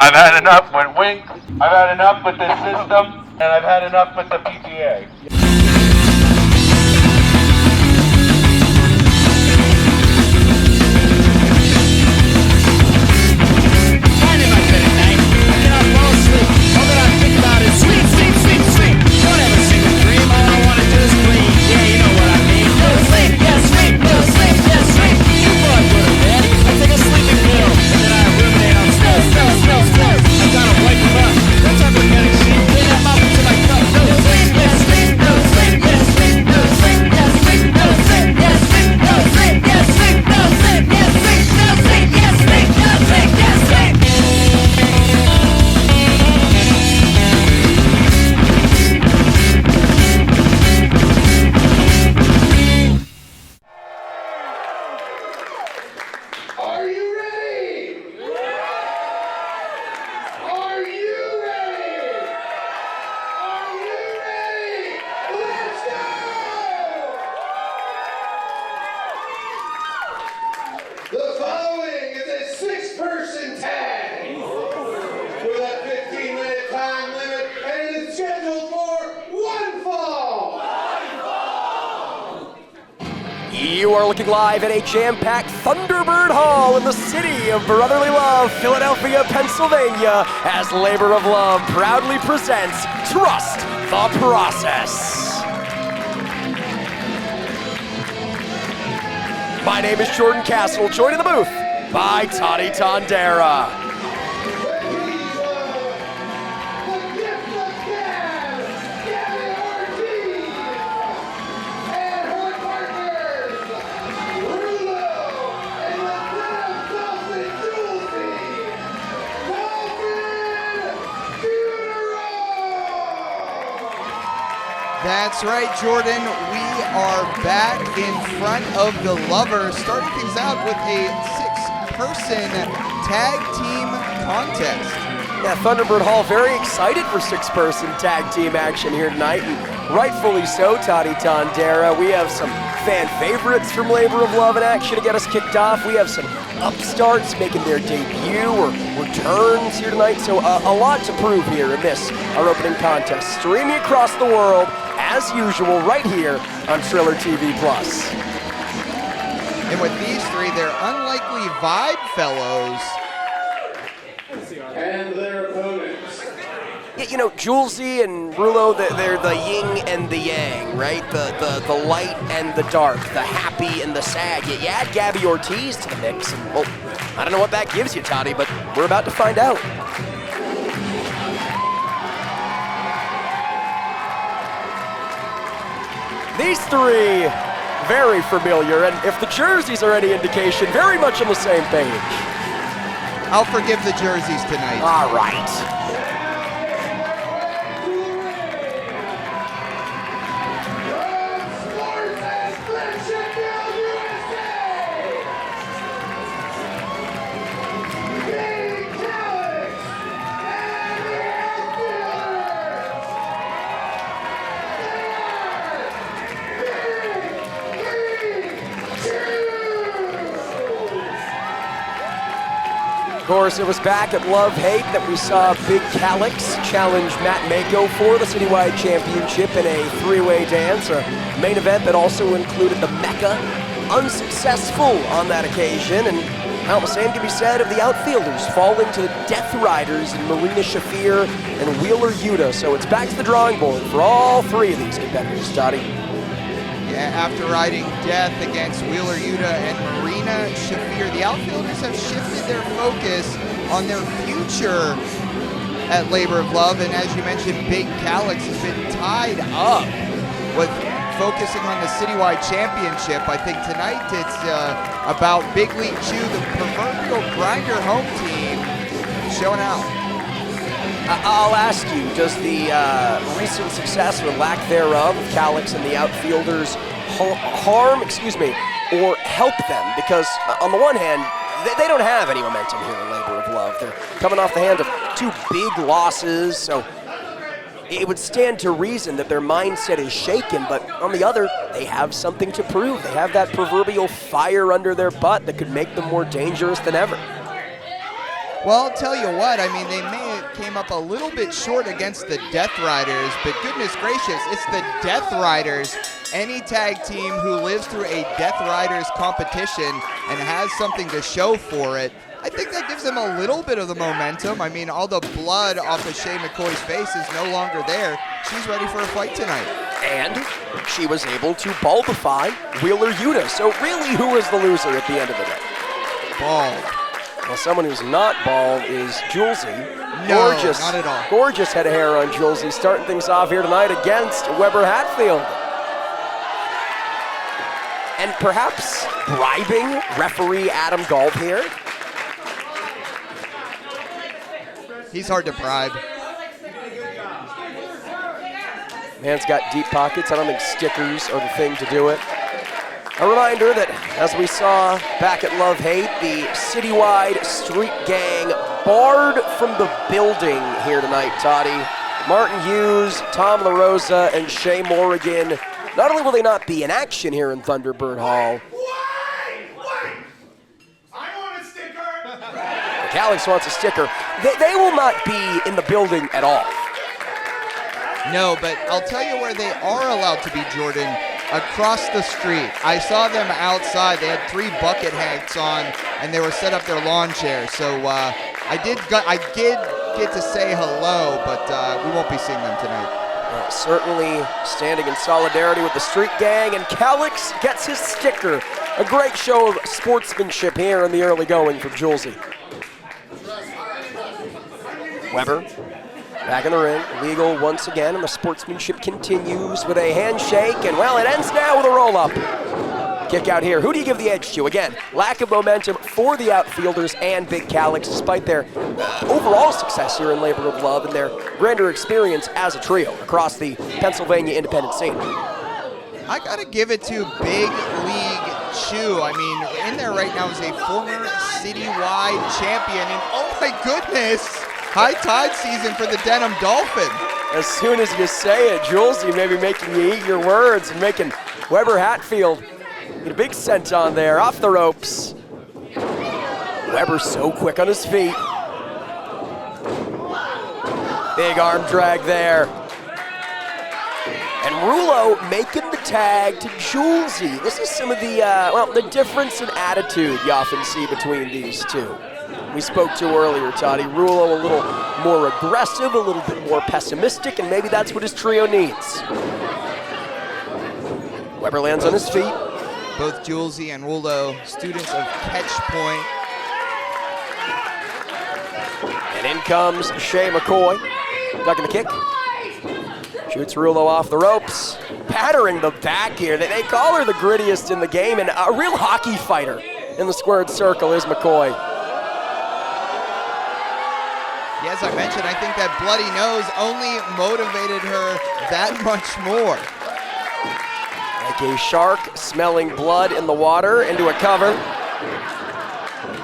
I've had enough with Wink, I've had enough with this system, and I've had enough with the PTA. You are looking live at a jam-packed Thunderbird Hall in the city of brotherly love, Philadelphia, Pennsylvania, as Labor of Love proudly presents Trust the Process. My name is Jordan Castle, joined in the booth by Toddy Tondera. That's right, Jordan. We are back in front of the Lovers, starting things out with a six-person tag team contest. Yeah, Thunderbird Hall very excited for six-person tag team action here tonight, and rightfully so, Toddy Tondera. We have some fan favorites from Labor of Love in action to get us kicked off. We have some upstarts making their debut or returns here tonight, so a lot to prove here in this, our opening contest. Streaming across the world, as usual, right here on Triller TV+. And with these three, they're unlikely vibe fellows. And their opponents. Yeah, you know, Julezee and RULLO, they're the yin and the yang, right? The light and the dark, the happy and the sad. You add Gabby Ortiz to the mix, and, well, I don't know what that gives you, Toddy, but we're about to find out. These three, very familiar, and if the jerseys are any indication, very much on the same page. I'll forgive the jerseys tonight. All right. Of course, it was back at Love Hate that we saw Big Callux challenge Matt Mako for the Citywide Championship in a three-way dance, a main event that also included the Mecca. Unsuccessful on that occasion, and well, the same can be said of the outfielders falling to the Death Riders in Marina Shafir and Wheeler Yuta. So it's back to the drawing board for all three of these competitors, Toddy. Yeah, after riding death against Wheeler Yuta and Marina Shafir, the outfielders have shifted their focus on their future at Labor of Love, and as you mentioned, Big Callux has been tied up with focusing on the Citywide Championship. I think tonight it's about Big League Chew, the proverbial grinder home team, showing out. I'll ask you, does the recent success or lack thereof of Callux and the outfielders harm, or help them? Because on the one hand, they don't have any momentum here in Labor of Love. They're coming off the hand of two big losses, so it would stand to reason that their mindset is shaken, but on the other, they have something to prove. They have that proverbial fire under their butt that could make them more dangerous than ever. Well, I'll tell you what, I mean, they may have came up a little bit short against the Death Riders, but goodness gracious, it's the Death Riders. Any tag team who lives through a Death Riders competition and has something to show for it, I think that gives them a little bit of the momentum. I mean, all the blood off of Shea McCoy's face is no longer there. She's ready for a fight tonight. And she was able to baldify Wheeler Yuta. So really, who is the loser at the end of the day? Bald. Well, someone who's not bald is Julezee. No, Gorgeous, not at all. Gorgeous head of hair on Julezee, starting things off here tonight against Weber Hatfield. And perhaps bribing referee Adam Galt here. He's hard to bribe. Man's got deep pockets. I don't think stickers are the thing to do it. A reminder that, as we saw back at Love Hate, the Citywide Street Gang barred from the building here tonight, Toddy. Martin Hughes, Tom LaRosa, and Shea Morrigan. Not only will they not be in action here in Thunderbird Hall. Wait! I want a sticker! Callux wants a sticker. They will not be in the building at all. No, but I'll tell you where they are allowed to be, Jordan. Across the street. I saw them outside. They had 3 bucket hats on, and they were set up their lawn chairs. So I did get to say hello, but we won't be seeing them tonight. Certainly standing in solidarity with the Street Gang, and Callux gets his sticker. A great show of sportsmanship here in the early going for Julezee. Weber back in the ring, legal once again, and the sportsmanship continues with a handshake, and well, it ends now with a roll-up. Kick out here. Who do you give the edge to? Again, lack of momentum for the outfielders and Big Callux, despite their overall success here in Labor of Love and their grander experience as a trio across the Pennsylvania independent scene. I gotta give it to Big League Chew. I mean, in there right now is a former Citywide champion, and oh my goodness, high tide season for the Denim Dolphin. As soon as you say it, Julezee may be making you eat your words and making Weber Hatfield get a big scent on there, off the ropes. Weber's so quick on his feet. Big arm drag there. And RULLO making the tag to Julezee. This is some of the difference in attitude you often see between these two. We spoke to earlier, Toddy. RULLO a little more aggressive, a little bit more pessimistic, and maybe that's what his trio needs. Weber lands on his feet. Both Julezee and RULLO, students of Catch Point. And in comes Shea McCoy, ducking the kick. Shoots RULLO off the ropes, battering the back here. They call her the grittiest in the game, and a real hockey fighter in the squared circle is McCoy. Yeah, as I mentioned, I think that bloody nose only motivated her that much more. Like a shark smelling blood in the water into a cover.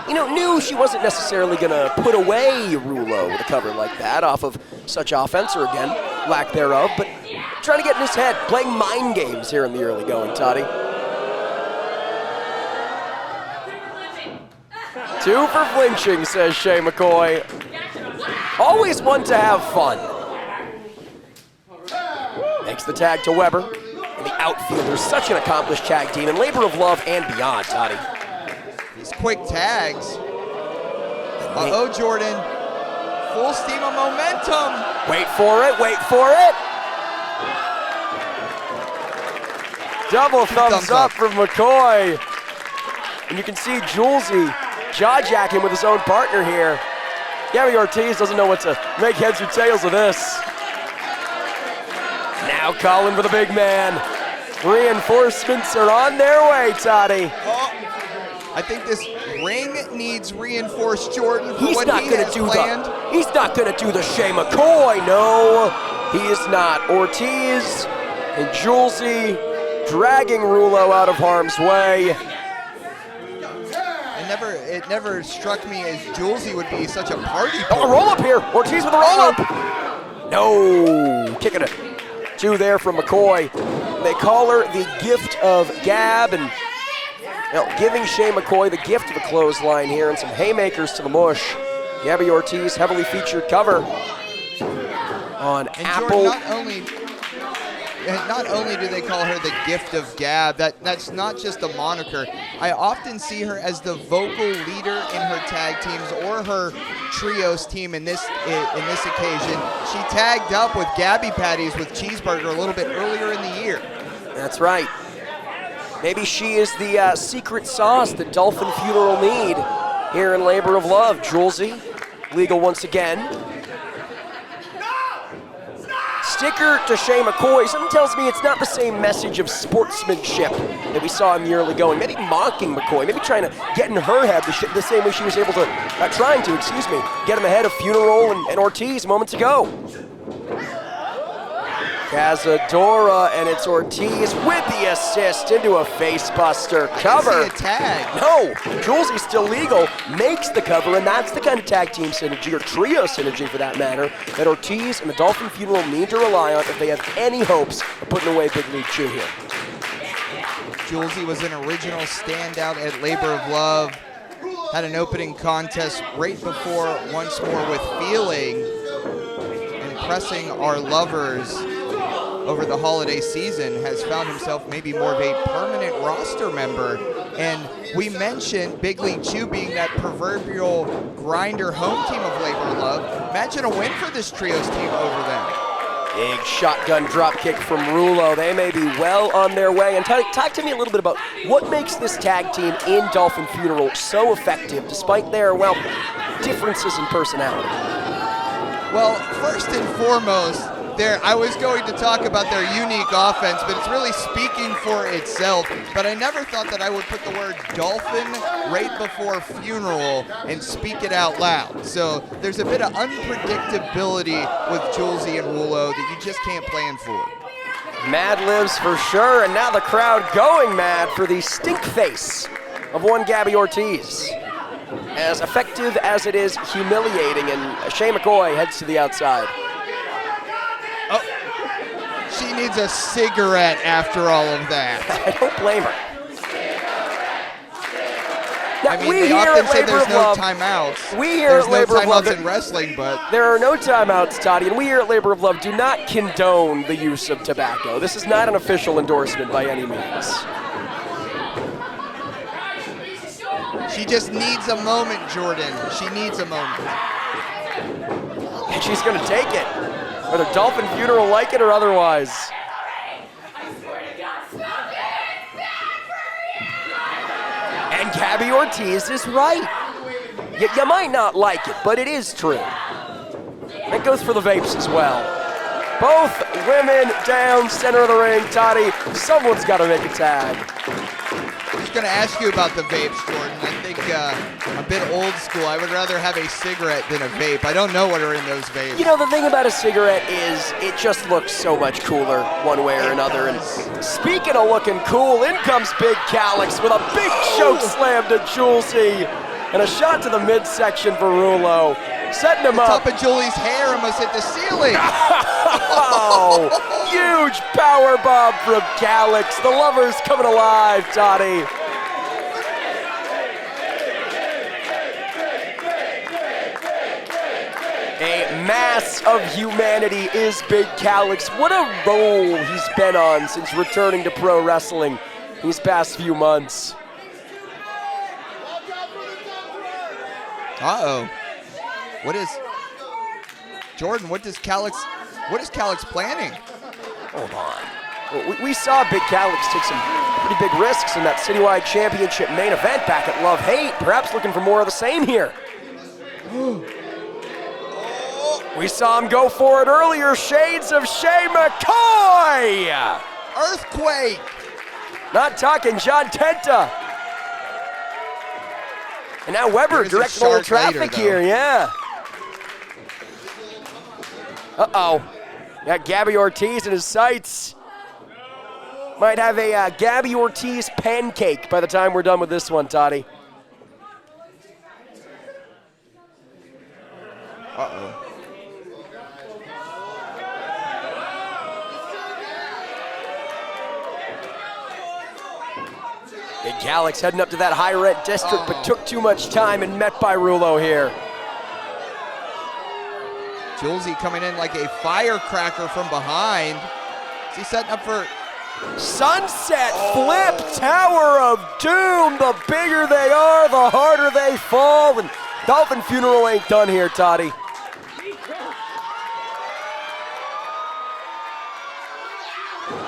You know, knew she wasn't necessarily gonna put away RULLO with a cover like that off of such offense, or again, lack thereof, but trying to get in his head, playing mind games here in the early going, Toddy. 2 for flinching, says Shea McCoy. Always one to have fun. Makes the tag to Weber. And the outfielder's such an accomplished tag team in Labor of Love and beyond, Toddy. These quick tags. Uh-oh, Jordan. Full steam of momentum. Wait for it, wait for it. Double thumbs up from McCoy. And you can see Julezee jaw-jacking with his own partner here. Gabby Ortiz doesn't know what to make heads or tails of this. Now calling for the big man. Reinforcements are on their way, Toddy. Oh, I think this ring needs reinforced, Jordan, for He's what not he gonna has do planned. he's not gonna do the Shea McCoy, no. He is not. Ortiz and Julezee dragging RULLO out of harm's way. It never struck me as Julezee would be such a party Oh, a pooper. roll-up here. Ortiz with a roll-up. No. Kicking it. 2 there from McCoy. They call her the gift of Gab, and giving Shea McCoy the gift of a clothesline here and some haymakers to the mush. Gabby Ortiz, heavily featured cover on And Apple. Jordan, not only do they call her the gift of Gab, that's not just a moniker. I often see her as the vocal leader in her tag teams or her trios team in this occasion. She tagged up with Gabby Patties with Cheeseburger a little bit earlier in the year. That's right. Maybe she is the secret sauce that Dolphin Funeral need here in Labor of Love. Julezee, legal once again. Sticker to Shea McCoy. Something tells me it's not the same message of sportsmanship that we saw him yearly going. Maybe mocking McCoy, maybe trying to get in her head the same way she was able to, get him ahead of Funeral and Ortiz moments ago. Cazadora, and it's Ortiz with the assist into a facebuster cover. I didn't see a tag. No, Julezee's still legal, makes the cover, and that's the kind of tag team synergy, or trio synergy for that matter, that Ortiz and the Dolphin Funeral need to rely on if they have any hopes of putting away Big League Chew here. Julezee was an original standout at Labor of Love. Had an opening contest right before Once More with Feeling, impressing our lovers over the holiday season, has found himself maybe more of a permanent roster member. And we mentioned Big League Chew being that proverbial grinder home team of Labor of Love. Imagine a win for this trios team over them. Big shotgun drop kick from RULLO. They may be well on their way. And talk to me a little bit about what makes this tag team in Dolphin Funeral so effective, despite their, differences in personality. Well, first and foremost, I was going to talk about their unique offense, but it's really speaking for itself. But I never thought that I would put the word Dolphin right before Funeral and speak it out loud. So there's a bit of unpredictability with Julezee and RULLO that you just can't plan for. Mad lives for sure, and now the crowd going mad for the stink face of one Gabby Ortiz. As effective as it is humiliating, and Shea McCoy heads to the outside. Oh, she needs a cigarette after all of that. I don't blame her. Now, I mean, they often say there's no timeouts. We here at Labor of Love, in wrestling, but there are no timeouts, Toddy, and we here at Labor of Love do not condone the use of tobacco. This is not an official endorsement by any means. She just needs a moment, Jordan. She needs a moment. And she's going to take it, whether Dolphin Funeral like it or otherwise. And Gabby Ortiz is right. You might not like it, but it is true. That goes for the vapes as well. Both women down center of the ring. Toddy, someone's got to make a tag. I was going to ask you about the vapes, Jordan. I think a bit old school. I would rather have a cigarette than a vape. I don't know what are in those vapes. You know, the thing about a cigarette is it just looks so much cooler one way or another. And speaking of looking cool, in comes Big Callux with a big choke slam to Julezee and a shot to the midsection for RULLO. Setting him up. The top of Julie's hair almost hit the ceiling. Oh, huge power bomb from Callux. The lovers coming alive, Toddy. A mass of humanity is Big Callux. What a role he's been on since returning to pro wrestling these past few months. Uh-oh. What is Callux planning? Hold on. Well, we saw Big Callux take some pretty big risks in that Citywide Championship main event back at Love Hate. Perhaps looking for more of the same here. We saw him go for it earlier. Shades of Shea McCoy. Earthquake. Not talking John Tenta. And now Weber directing all the traffic here, yeah. Uh-oh. Got Gabby Ortiz in his sights. Might have a Gabby Ortiz pancake by the time we're done with this one, Toddy. Uh-oh. Big Callux heading up to that high rent district, but took too much time and met by RULLO here. Julezee coming in like a firecracker from behind. Is he setting up for... Sunset flip, Tower of Doom. The bigger they are, the harder they fall. And Dolphin funeral ain't done here, Toddy.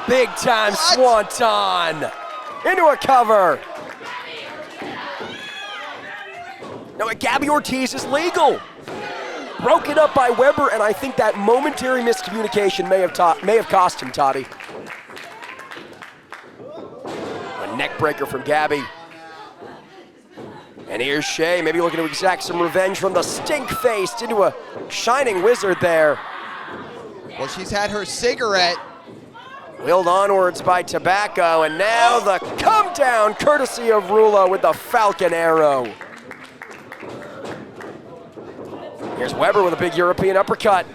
Big time swanton. Into a cover. No, Gabby Ortiz is legal. Broken up by Weber, and I think that momentary miscommunication may have cost him, Toddy. A neck breaker from Gabby. And here's Shea, maybe looking to exact some revenge from the stink-faced into a shining wizard there. Well, she's had her cigarette. Wheeled onwards by Tobacco, and now the come down courtesy of RULLO with the Falcon Arrow. Here's Weber with a big European uppercut.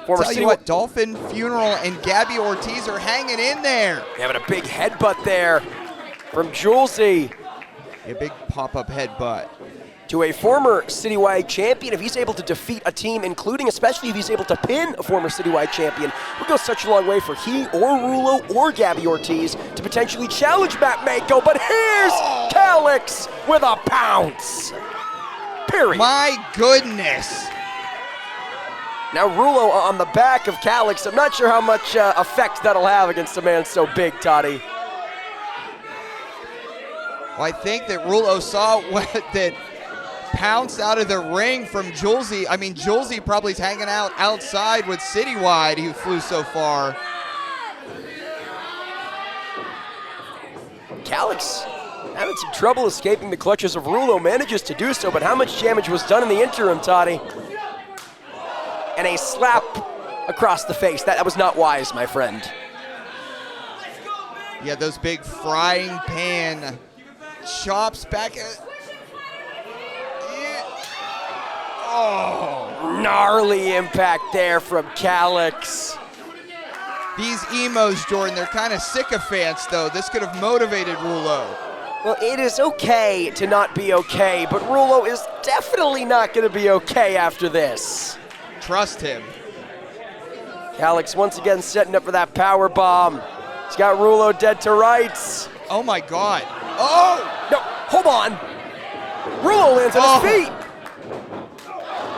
Tell you what, Dolphin Funeral and Gabby Ortiz are hanging in there. Having a big headbutt there from Julezee. A big pop-up headbutt. To a former Citywide champion, if he's able to defeat a team, including especially if he's able to pin a former Citywide champion, would go such a long way for he or RULLO or Gabby Ortiz to potentially challenge Matt Mako. But here's Callux with a pounce. Period. My goodness. Now RULLO on the back of Callux. I'm not sure how much effect that'll have against a man so big, Toddy. Well, I think that RULLO saw that pounced out of the ring from Julezee. I mean, Julezee probably is hanging out outside with Citywide, who flew so far. Callux having some trouble escaping the clutches of RULLO, manages to do so, but how much damage was done in the interim, Toddy? And a slap across the face. That was not wise, my friend. Yeah, those big frying pan chops back at... Oh, gnarly impact there from Callux. These emos, Jordan, they're kind of sycophants, though. This could have motivated RULLO. Well, it is okay to not be okay, but RULLO is definitely not going to be okay after this. Trust him. Callux once again setting up for that power bomb. He's got RULLO dead to rights. Oh, my God. Oh! No, hold on. RULLO lands on his feet.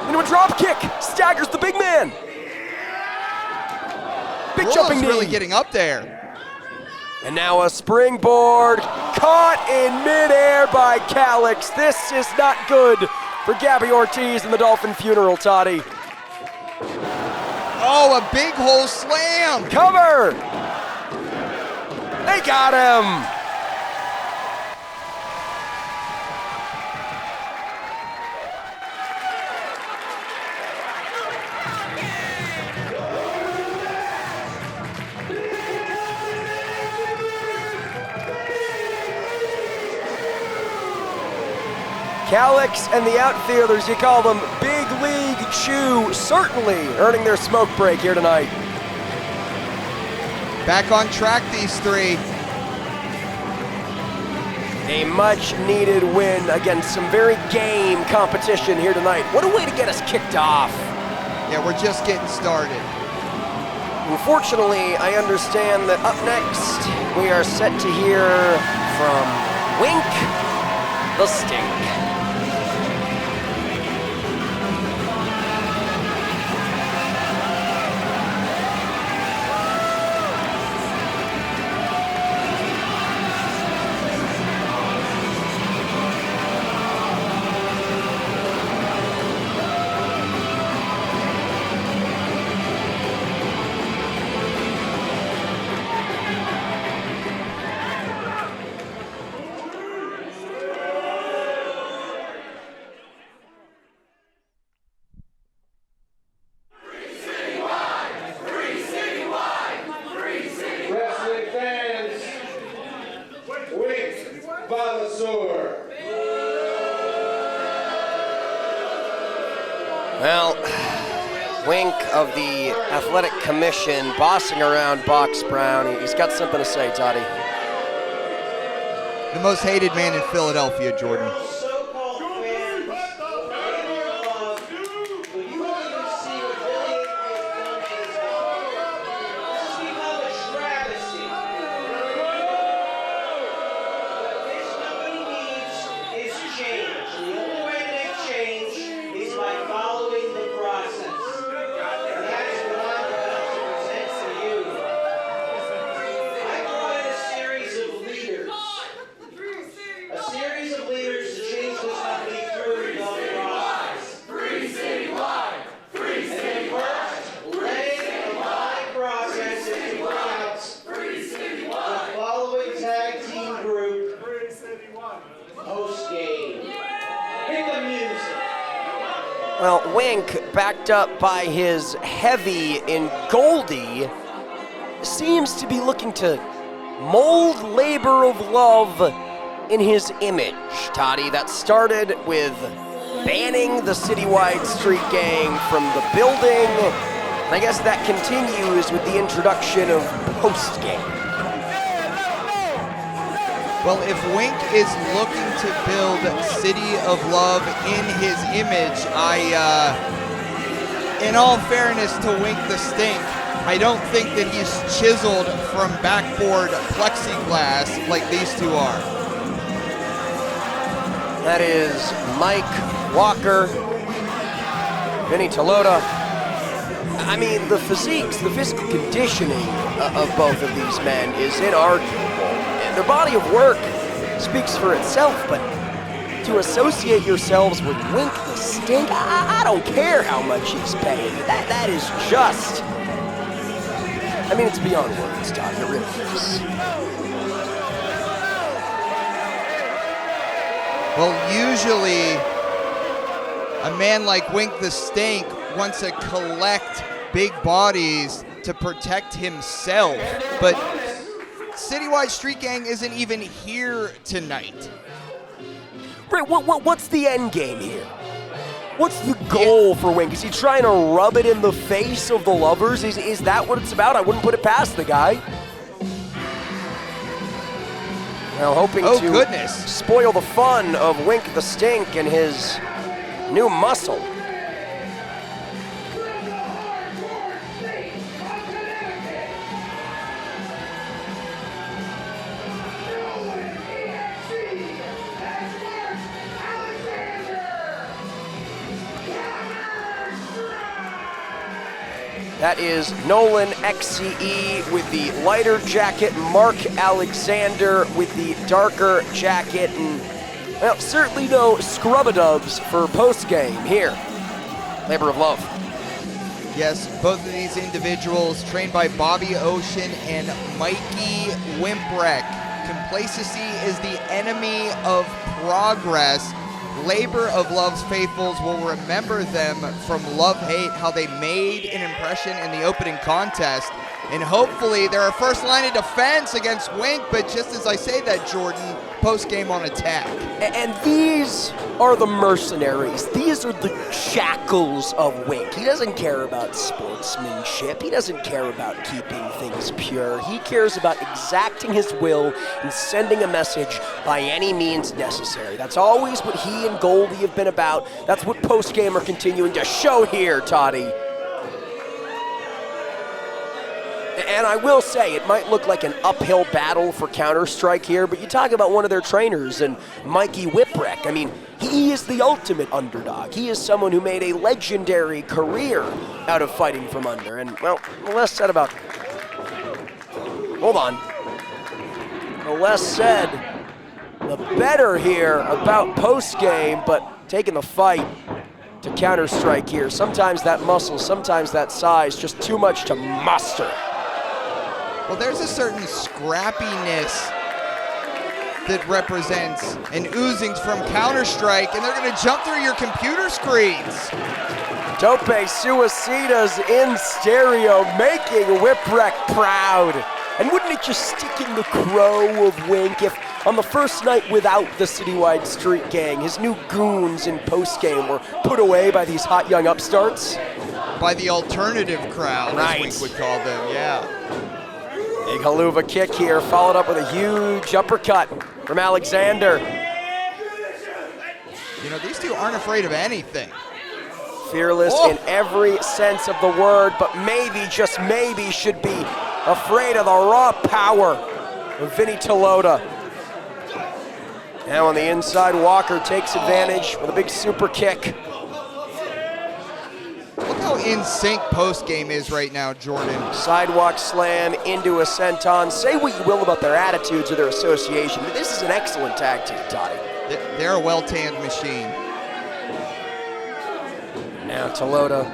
Into a drop kick, staggers the big man. Big RULLO's jumping knee. Really getting up there. And now a springboard caught in midair by Callux. This is not good for Gabby Ortiz and the Dolphin funeral, Toddy. Oh, a big hole slam. Cover. They got him. Callux and the outfielders, you call them Big League Chew, certainly earning their smoke break here tonight. Back on track, these three. A much needed win against some very game competition here tonight. What a way to get us kicked off. Yeah, we're just getting started. Unfortunately, I understand that up next, we are set to hear from Wink the Stink. Well, Wink of the Athletic Commission bossing around Box Brown. He's got something to say, Toddy. The most hated man in Philadelphia, Jordan. So-called fans, will you see what Wink, backed up by his heavy in Goldie, seems to be looking to mold Labor of Love in his image. Toddy, that started with banning the Citywide Street Gang from the building. And I guess that continues with the introduction of post-game. Well, if Wink is looking to build City of Love in his image, in all fairness to Wink the Stink, I don't think that he's chiseled from backboard plexiglass like these two are. That is Mike Walker, Vinny Talotta. I mean, the physiques, the physical conditioning of both of these men is inarguable. Their body of work speaks for itself, but to associate yourselves with Wink the Stink, I don't care how much he's paying. That is just, I mean, it's beyond words, Todd, it really is. Well, usually a man like Wink the Stink wants to collect big bodies to protect himself, but Citywide Street Gang isn't even here tonight. Right, what's the end game here? What's the goal for Wink? Is he trying to rub it in the face of the lovers? Is that what it's about? I wouldn't put it past the guy. Well, hoping to spoil the fun of Wink the Stink and his new muscle. That is NOLAN.exe with the lighter jacket, Mark Alexander with the darker jacket, and, well, certainly no scrub-a-dubs for post-game here. Labor of Love. Yes, both of these individuals trained by Bobby Ocean and Mikey Wimprek. Complacency is the enemy of progress. Labor of Love's faithfuls will remember them from Love-Hate, how they made an impression in the opening contest. And hopefully they're a first line of defense against Wink, but just as I say that, Jordan, post-game on attack. And these are the mercenaries. These are the shackles of Wink. He doesn't care about sportsmanship. He doesn't care about keeping things pure. He cares about exacting his will and sending a message by any means necessary. That's always what he and Goldie have been about. That's what post-game are continuing to show here, Toddy. And I will say, it might look like an uphill battle for Counter-Strike here, but you talk about one of their trainers, and Mikey Whipwreck. I mean, he is the ultimate underdog. He is someone who made a legendary career out of fighting from under. And, well, the less said about... Hold on. The less said, the better here about post-game, but taking the fight to Counter-Strike here. Sometimes that muscle, sometimes that size, just too much to muster. Well, there's a certain scrappiness that represents and oozings from Counter-Strike, and they're going to jump through your computer screens. Tope Suicidas in stereo, making Whipwreck proud. And wouldn't it just stick in the crow of Wink if on the first night without the Citywide Street Gang, his new goons in postgame were put away by these hot young upstarts? By the alternative crowd, right, as Wink would call them, yeah. Big haluva kick here, followed up with a huge uppercut from Alexander. You know, these two aren't afraid of anything. Fearless in every sense of the word, but maybe, just maybe, should be afraid of the raw power of Vinny Talotta. Now on the inside, Walker takes advantage with a big super kick. Look how in sync post-game is right now, Jordan. Sidewalk slam into a senton. Say what you will about their attitudes or their association, but this is an excellent tag team, Toddy. They're a well-tanned machine. Now Talotta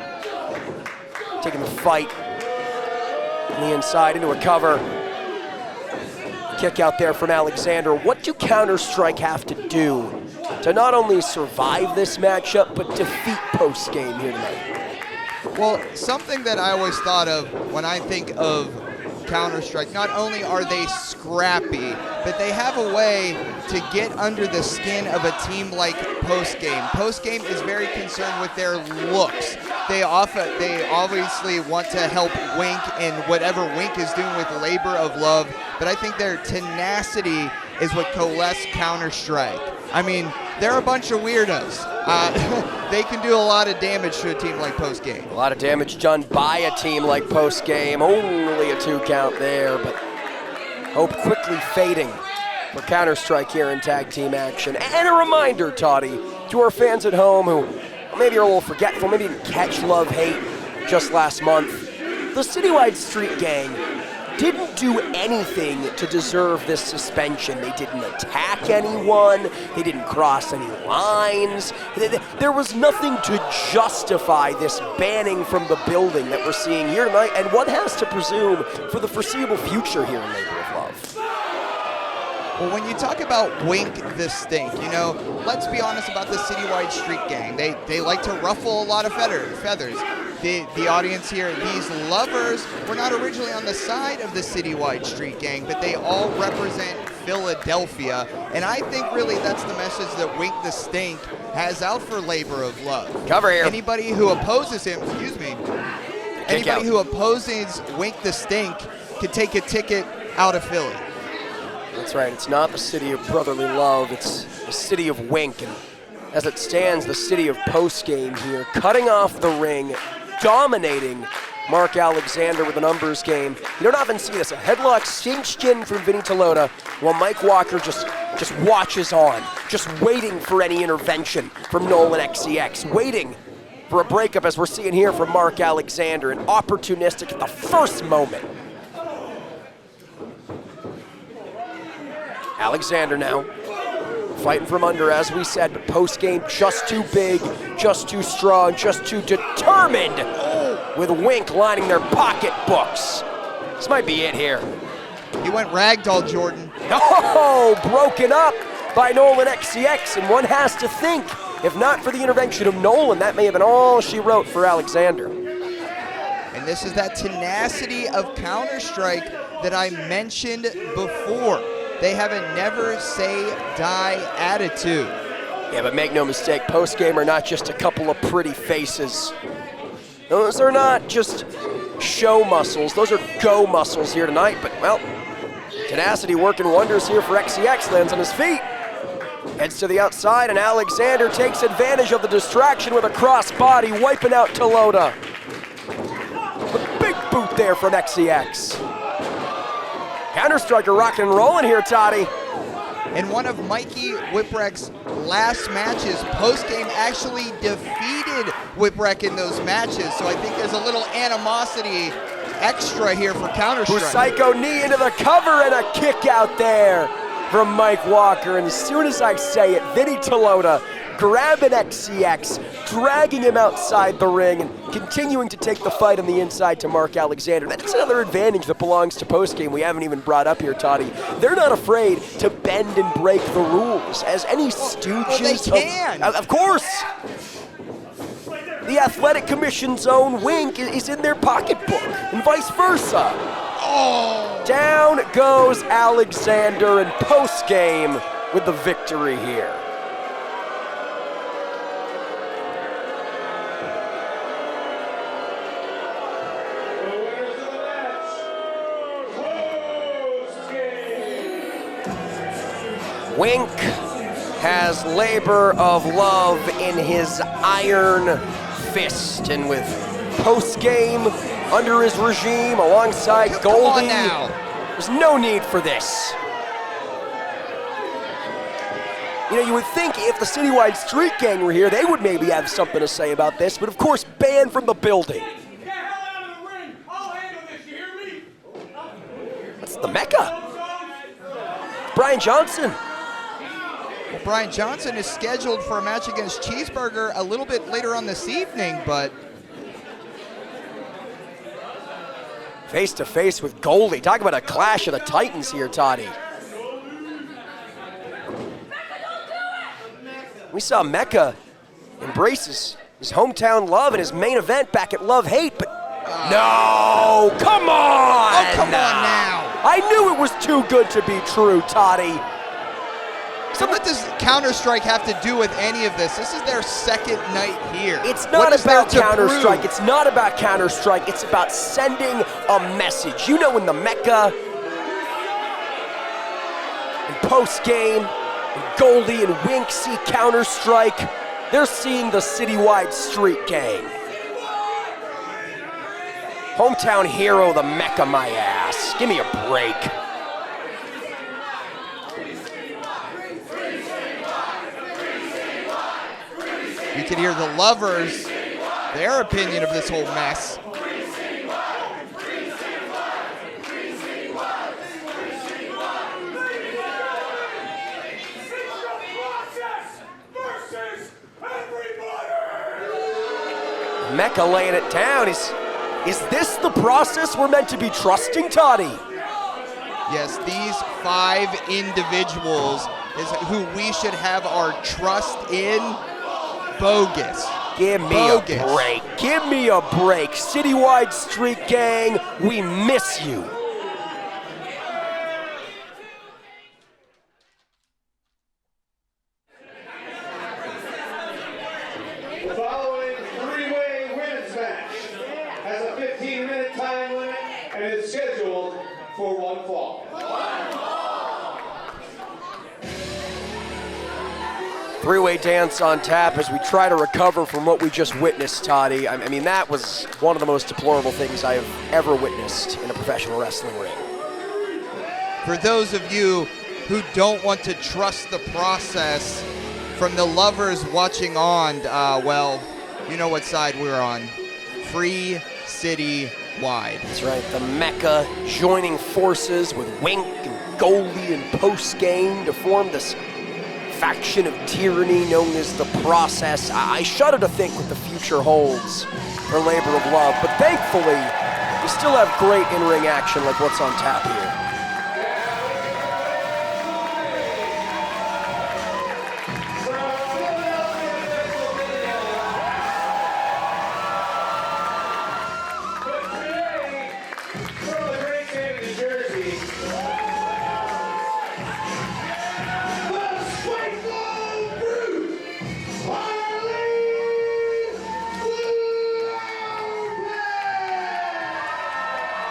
taking the fight on the inside into a cover. Kick out there from Alexander. What do Counter-Strike have to do to not only survive this matchup, but defeat post-game here tonight? Well, something that I always thought of when I think of Counter-Strike, not only are they scrappy, but they have a way to get under the skin of a team like Postgame. Postgame is very concerned with their looks. They obviously want to help Wink in whatever Wink is doing with Labor of Love, but I think their tenacity is what coalesce Counter-Strike. I mean, they're a bunch of weirdos. They can do a lot of damage to a team like Postgame. A lot of damage done by a team like Postgame. Only a 2 count there, but hope quickly fading for Counter-Strike here in tag team action. And a reminder, Toddy, to our fans at home who maybe are a little forgetful, maybe didn't catch Love Hate just last month. The Citywide Street Gang didn't do anything to deserve this suspension. They didn't attack anyone. They didn't cross any lines. There was nothing to justify this banning from the building that we're seeing here tonight, and one has to presume for the foreseeable future here in Labor of Love. Well, when you talk about Wink the Stink, you know, let's be honest about the Citywide Street Gang. They like to ruffle a lot of feathers. The audience here, these lovers were not originally on the side of the Citywide Street Gang, but they all represent Philadelphia. And I think really that's the message that Wink the Stink has out for Labor of Love. Cover here. Anybody who opposes him, anybody who opposes Wink the Stink can take a ticket out of Philly. That's right, it's not the city of brotherly love, it's the city of Wink. And as it stands, the city of Postgame here, cutting off the ring, dominating Mark Alexander with a numbers game. You don't often see this, a headlock cinched in from Vinny Talotta, while Mike Walker just watches on, just waiting for any intervention from NOLAN.exe, waiting for a breakup as we're seeing here from Mark Alexander, and opportunistic at the first moment. Alexander now, fighting from under, as we said, but post-game just too big, just too strong, just too determined, with Wink lining their pocketbooks. This might be it here. He went ragdoll, Jordan. Oh, broken up by NOLAN.exe, and one has to think, if not for the intervention of Nolan, that may have been all she wrote for Alexander. And this is that tenacity of Counter-Strike that I mentioned before. They have a never say die attitude. Yeah, but make no mistake, post-game are not just a couple of pretty faces. Those are not just show muscles, those are go muscles here tonight, but well, tenacity working wonders here for XCX, lands on his feet. Heads to the outside, and Alexander takes advantage of the distraction with a crossbody, wiping out Talotta. A big boot there from XCX. Counter-Striker rocking and rolling here, Toddy. In one of Mikey Whipwreck's last matches, post-game actually defeated Whipwreck in those matches, so I think there's a little animosity extra here for Counter-Strike. Psycho knee into the cover and a kick out there from Mike Walker, and as soon as I say it, Vinny Talotta grabbing XCX, dragging him outside the ring, and continuing to take the fight on the inside to Mark Alexander. That's another advantage that belongs to postgame we haven't even brought up here, Toddy. They're not afraid to bend and break the rules, as any stooges. Well, they can. Of course. The Athletic Commission's own Wink is in their pocketbook, and vice versa. Oh. Down goes Alexander, and postgame with the victory here. Wink has Labor of Love in his iron fist, and with post-game under his regime alongside Goldie, there's no need for this. You know, you would think if the Citywide Street Gang were here, they would maybe have something to say about this, but of course, banned from the building. Get the hell out of the ring. I'll handle this, you hear me? That's the Mecca. Brian Johnson. Well, Brian Johnson is scheduled for a match against Cheeseburger a little bit later on this evening, but face to face with Goldie. Talk about a clash of the Titans here, Toddy. We saw Mecca embrace his hometown love in his main event back at Love Hate, but no, come on! Oh, come on now. I knew it was too good to be true, Toddy. So what does Counter-Strike have to do with any of this? This is their second night here. It's not about Counter-Strike. It's not about Counter-Strike. It's about sending a message. You know, when the Mecca and post-game and Goldie and Wink see Counter-Strike, they're seeing the Citywide Street Gang. Hometown hero, the Mecca, my ass. Give me a break. You can hear the lovers, their opinion of this whole mess. Mecca laying it down. Is this the process we're meant to be trusting, Toddy? Yes, these 5 individuals is who we should have our trust in. Bogus. Give me a break. Give me a break. Citywide Street Gang, we miss you. The following 3-way women's match has a 15-minute time limit and is scheduled for 1 fall. Three-way dance on tap as we try to recover from what we just witnessed, Toddy. I mean, that was one of the most deplorable things I have ever witnessed in a professional wrestling ring. For those of you who don't want to trust the process, from the lovers watching on, well, you know what side we're on. Free Citywide. That's right, the Mecca joining forces with Wink and Goldie and post-game to form this faction of tyranny known as the process. I shudder to think what the future holds for Labor of Love, but thankfully, we still have great in-ring action like what's on tap here.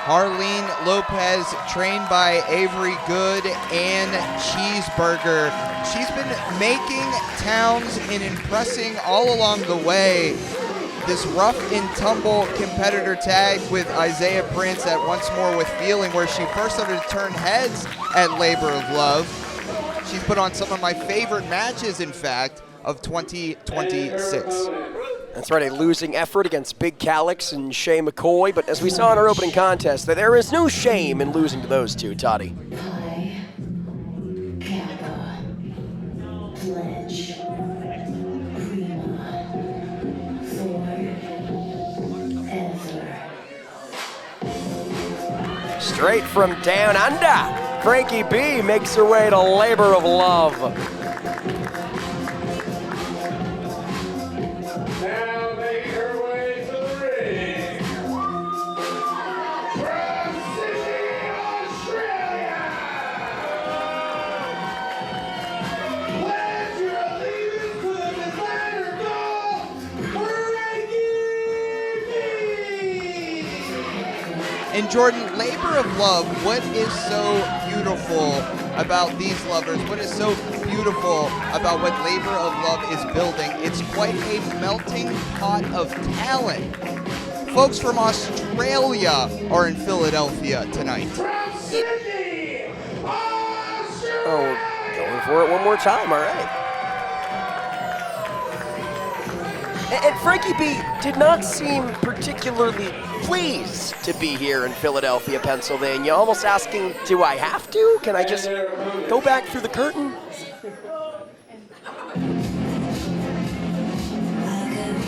Harleen Lopez, trained by Avery Good and Cheeseburger. She's been making towns and impressing all along the way. This rough and tumble competitor tag with Isaiah Prince at Once More with Feeling, where she first started to turn heads at Labor of Love. She's put on some of my favorite matches, in fact, of 2026. That's right, a losing effort against Big Callux and Shea McCoy, but as we saw in our opening contest, there is no shame in losing to those two, Toddy. Straight from down under, Frankie B makes her way to Labor of Love. And Jordan, Labor of Love, what is so beautiful about these lovers? What is so beautiful about what Labor of Love is building? It's quite a melting pot of talent. Folks from Australia are in Philadelphia tonight. Oh, going for it one more time, all right. And Frankie B did not seem particularly pleased to be here in Philadelphia, Pennsylvania. Almost asking, do I have to? Can I just go back through the curtain?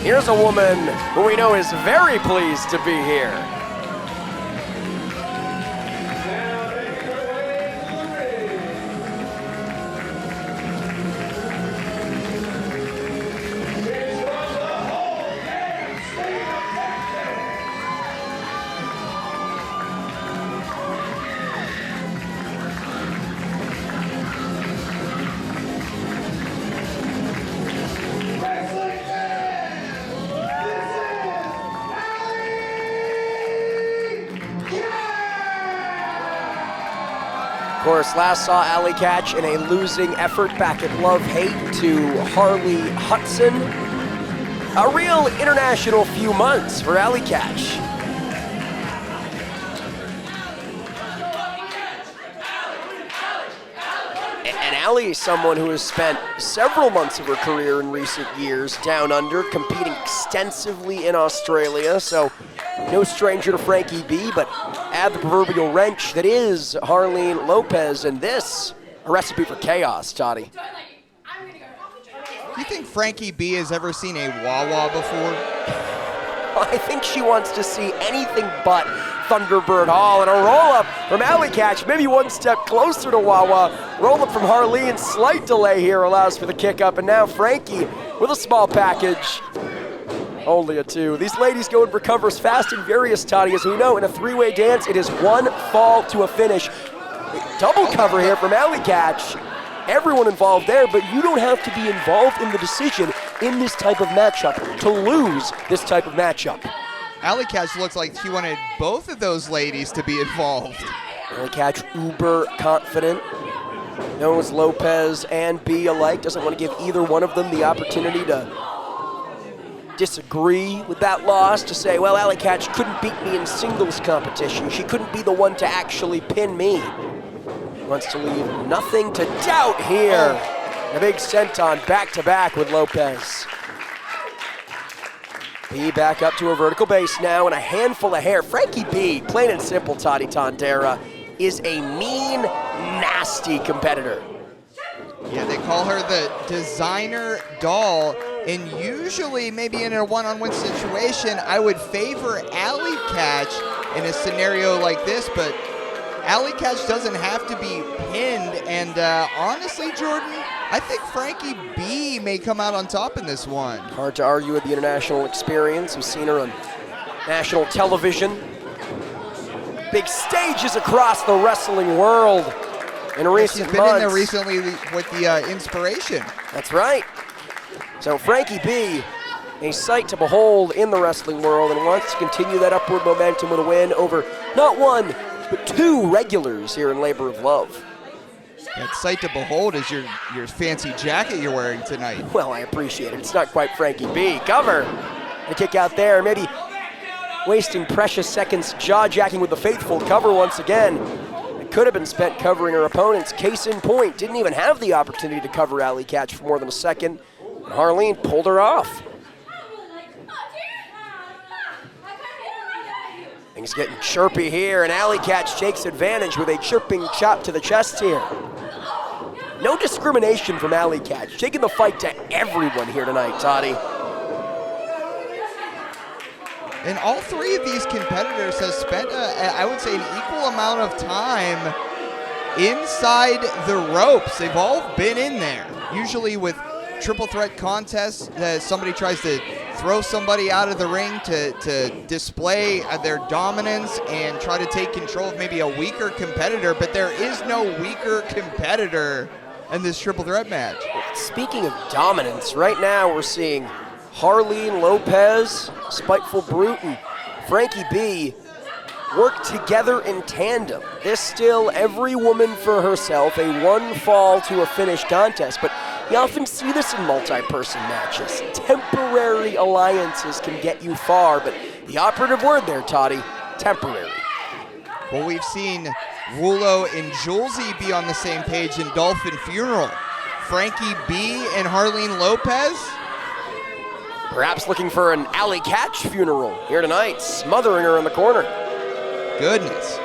Here's a woman who we know is very pleased to be here. course, last saw Allie Katch in a losing effort back at Love Hate to Harley Hudson. A real international few months for Allie Katch. And Allie is someone who has spent several months of her career in recent years down under, competing extensively in Australia, so no stranger to Frankie B, but add the proverbial wrench that is Harleen Lopez, and this, a recipe for chaos, Toddy. You think Frankie B has ever seen a Wawa before? I think she wants to see anything but Thunderbird Hall, and a roll-up from Allie Katch, maybe one step closer to Wawa. Roll-up from Harleen, slight delay here allows for the kick-up, and now Frankie with a small package. Only a 2. These ladies go in for covers fast and furious, Toddy. As we know, in a three-way dance, it is one fall to a finish. Double cover here from Allie Katch. Everyone involved there, but you don't have to be involved in the decision in this type of matchup to lose this type of matchup. Allie Katch looks like she wanted both of those ladies to be involved. Allie Katch, uber confident. Knows Lopez and B alike. Doesn't want to give either one of them the opportunity to disagree with that loss, to say, well, Allie Katch couldn't beat me in singles competition. She couldn't be the one to actually pin me. Wants to leave nothing to doubt here. A big senton back-to-back with Lopez. B back up to her vertical base now, and a handful of hair. Frankie B, plain and simple, Toddy Tondera, is a mean, nasty competitor. Yeah, they call her the designer doll, and usually maybe in a one-on-one situation, I would favor Allie Katch in a scenario like this, but Allie Katch doesn't have to be pinned, and honestly, Jordan, I think Frankie B may come out on top in this one. Hard to argue with the international experience. We've seen her on national television. Big stages across the wrestling world in recent months. She's been in there recently with the Inspiration. That's right. So Frankie B, a sight to behold in the wrestling world, and wants to continue that upward momentum with a win over not one, but 2 regulars here in Labor of Love. That sight to behold is your fancy jacket you're wearing tonight. Well, I appreciate it. It's not quite Frankie B. Cover. The kick out there, maybe wasting precious seconds jaw-jacking with the faithful cover once again. It could have been spent covering her opponents. Case in point, didn't even have the opportunity to cover Allie Katch for more than a second. And Harleen pulled her off. Things getting chirpy here, and Allie Katch takes advantage with a chirping chop to the chest here. No discrimination from Allie Katch, taking the fight to everyone here tonight, Toddy. And all 3 of these competitors have spent, I would say, an equal amount of time inside the ropes. They've all been in there. Usually with triple threat contests, somebody tries to throw somebody out of the ring to display their dominance and try to take control of maybe a weaker competitor, but there is no weaker competitor in this triple threat match. Speaking of dominance, right now we're seeing Harleen Lopez, Spiteful Brute, and Frankie B work together in tandem. This still every woman for herself, a one fall to a finish contest, but you often see this in multi-person matches. Temporary alliances can get you far, but the operative word there, Toddy, temporary. Well, we've seen RULLO and Julezee be on the same page in Dolphin Funeral. Frankie B and Harleen Lopez. Perhaps looking for an Allie Katch funeral here tonight, smothering her in the corner. Goodness.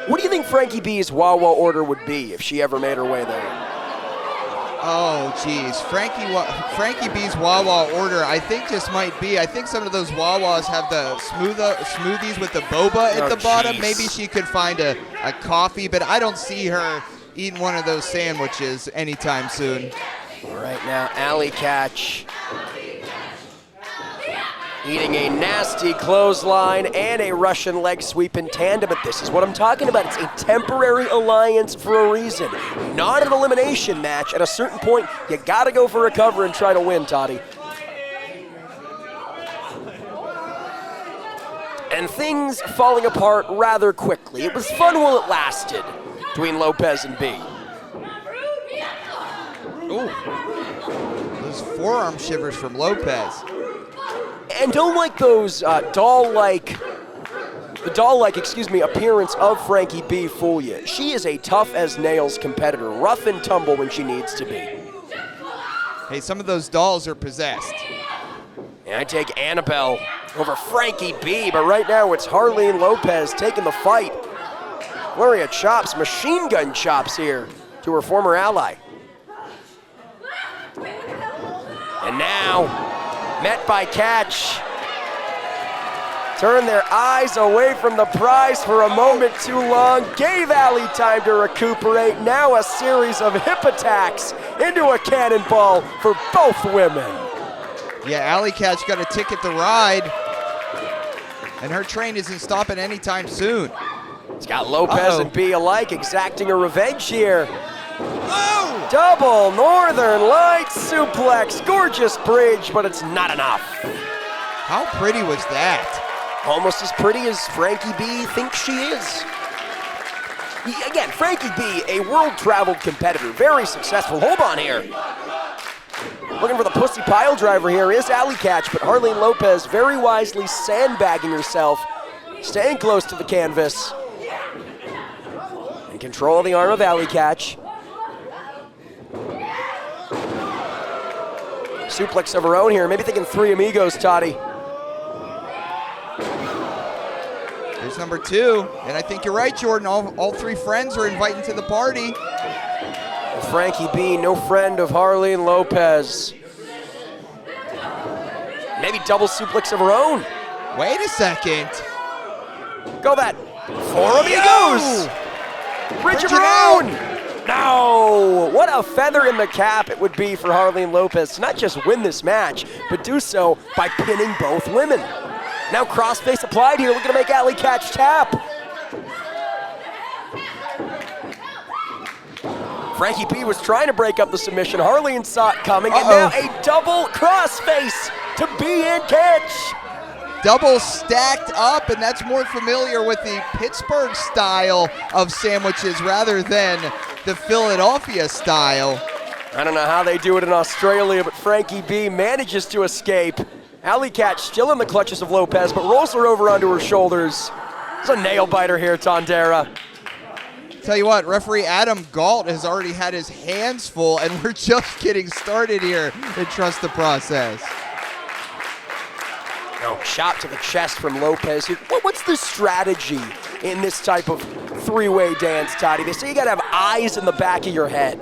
What do you think Frankie B's Wawa order would be if she ever made her way there? Oh, geez. Frankie B's Wawa order, I think just might be, I think some of those Wawas have the smoothies with the boba at the bottom. Maybe she could find a coffee, but I don't see her eating one of those sandwiches anytime soon. All right, now Allie Katch eating a nasty clothesline and a Russian leg sweep in tandem, but this is what I'm talking about. It's a temporary alliance for a reason, not an elimination match. At a certain point, you gotta go for a cover and try to win, Toddy. And things falling apart rather quickly. It was fun while it lasted. between Lopez and B. Ooh. Those forearm shivers from Lopez. And don't like those doll-like appearance of Frankie B fool you. She is a tough-as-nails competitor, rough and tumble when she needs to be. Hey, some of those dolls are possessed. And I take Annabelle over Frankie B, but right now it's Harleen Lopez taking the fight. Flurry of chops, machine gun chops here to her former ally. And now, met by Katch. Turn their eyes away from the prize for a moment too long. Gave Allie time to recuperate. Now a series of hip attacks into a cannonball for both women. Yeah, Allie Katch got a ticket to ride, and her train isn't stopping anytime soon. It's got Lopez and B alike exacting a revenge here. Whoa! Double Northern Lights suplex. Gorgeous bridge, but it's not enough. How pretty was that? Almost as pretty as Frankie B thinks she is. Again, Frankie B, a world-traveled competitor, very successful. Hold on here. Looking for the pussy pile driver here is Allie Katch, but Harleen Lopez very wisely sandbagging herself, staying close to the canvas. In control of the arm of Allie Katch. Suplex of her own here, maybe thinking Three Amigos, Toddy. There's number 2, and I think you're right, Jordan. All 3 friends are inviting to the party. Frankie B, no friend of Harleen Lopez. Maybe double suplex of her own. Wait a second. Go that. 4 Amigos. Bridge of her own. No. What a feather in the cap it would be for Harleen Lopez to not just win this match, but do so by pinning both women. Now crossface applied here, looking to make Allie Katch tap. Frankie B was trying to break up the submission. Harleen saw it coming, and now a double crossface to B and Katch. Double stacked up, and that's more familiar with the Pittsburgh style of sandwiches rather than the Philadelphia style. I don't know how they do it in Australia, but Frankie B manages to escape. Allie Katch still in the clutches of Lopez, but rolls her over onto her shoulders. It's a nail biter here, Tondera. Tell you what, referee Adam Galt has already had his hands full, and we're just getting started here in Trust the Process. No, shot to the chest from Lopez here. What's the strategy in this type of three-way dance, Toddy? They say you gotta have eyes in the back of your head.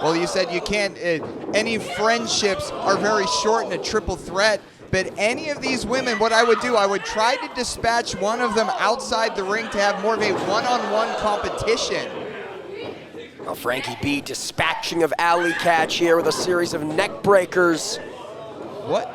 Well, you said you can't, any friendships are very short in a triple threat, but any of these women, what I would do, I would try to dispatch one of them outside the ring to have more of a one-on-one competition. Well, Frankie B dispatching of Allie Katch here with a series of neck breakers. What?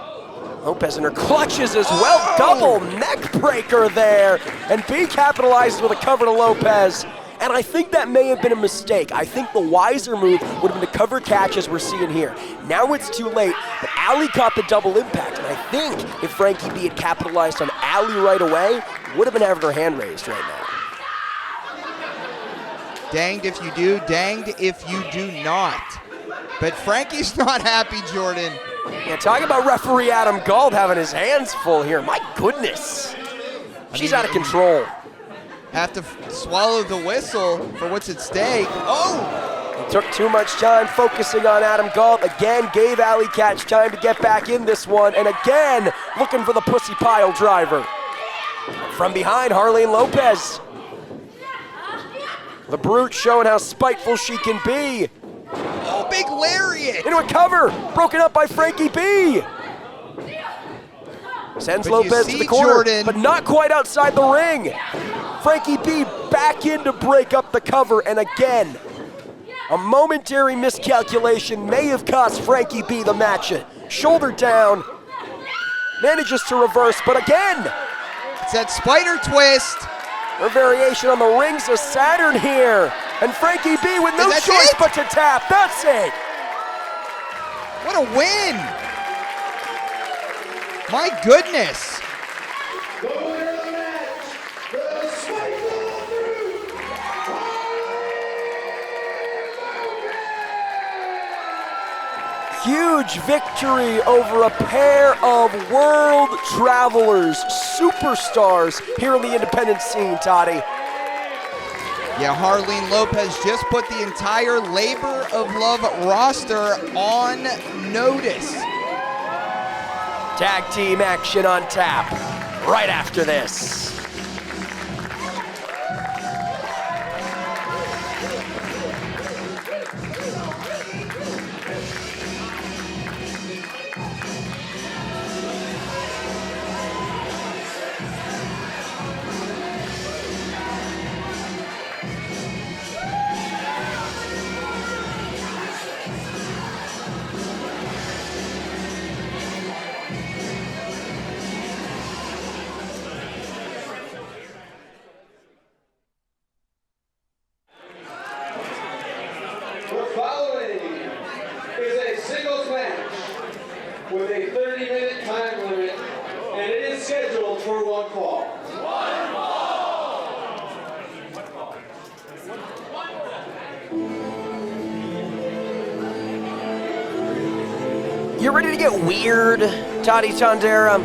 Lopez in her clutches as well. Double neck breaker there. And B capitalizes with a cover to Lopez. And I think that may have been a mistake. I think the wiser move would have been to cover Katch as we're seeing here. Now it's too late, but Allie caught the double impact. And I think if Frankie B had capitalized on Allie right away, would have been having her hand raised right now. Danged if you do, danged if you do not. But Frankie's not happy, Jordan. Yeah, talk about referee Adam Galt having his hands full here. My goodness. She's out of control. Have to swallow the whistle for what's at stake. Oh! He took too much time focusing on Adam Galt. Again, gave Allie Katch time to get back in this one. And again, looking for the pussy pile driver. From behind, Harleen Lopez. The Brute showing how spiteful she can be. Oh, big lariat! Into a cover, broken up by Frankie B. Sends Lopez to the corner, Jordan, but not quite outside the ring. Frankie B back in to break up the cover, and again, a momentary miscalculation may have cost Frankie B the match. Shoulder down, manages to reverse, but again, it's that spider twist. Her variation on the rings of Saturn here, and Frankie B with no choice but to tap. That's it. What a win! My goodness. The winner of the match, the Spiteful Brute, huge victory over a pair of world travelers, superstars here in the independent scene, Toddy. Yeah, Harleen Lopez just put the entire Labor of Love roster on notice. Tag team action on tap right after this. With a 30-minute time limit, and it is scheduled for one fall. You ready to get weird, Toddy Tondera?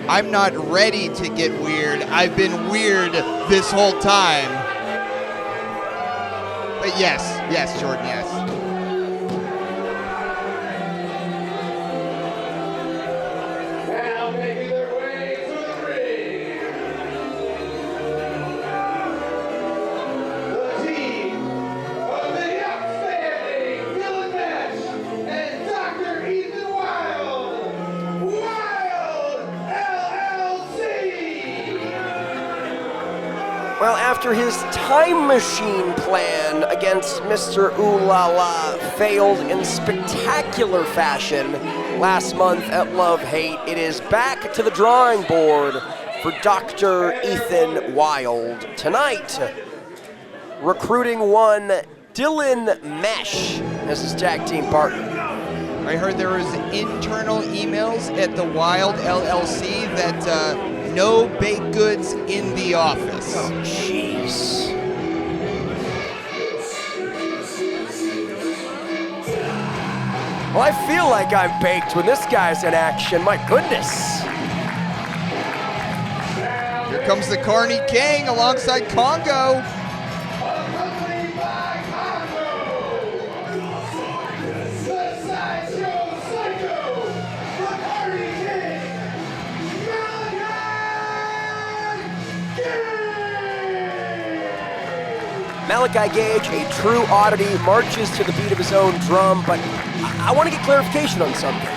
I'm not ready to get weird. I've been weird this whole time. But yes, Jordan, yes. Now making their way to the ring, the team of the outstanding villain match and Dr. Ethan Wilde, Wilde LLC. Well, after his time machine plan against Mr. Ooh La La failed in spectacular fashion last month at Love Hate, it is back to the drawing board for Dr. Ethan Wilde. Tonight, recruiting one Dylan Mesh as his tag team partner. I heard there was internal emails at the Wilde LLC that no baked goods in the office. Oh, jeez. Well, I feel like I'm baked when this guy's in action. My goodness. Here comes the Carney King alongside Congo. Accompanied by Congo, the Sideshow Psycho, the Party King, Malaki Gage, a true oddity, marches to the beat of his own drum, but I want to get clarification on something.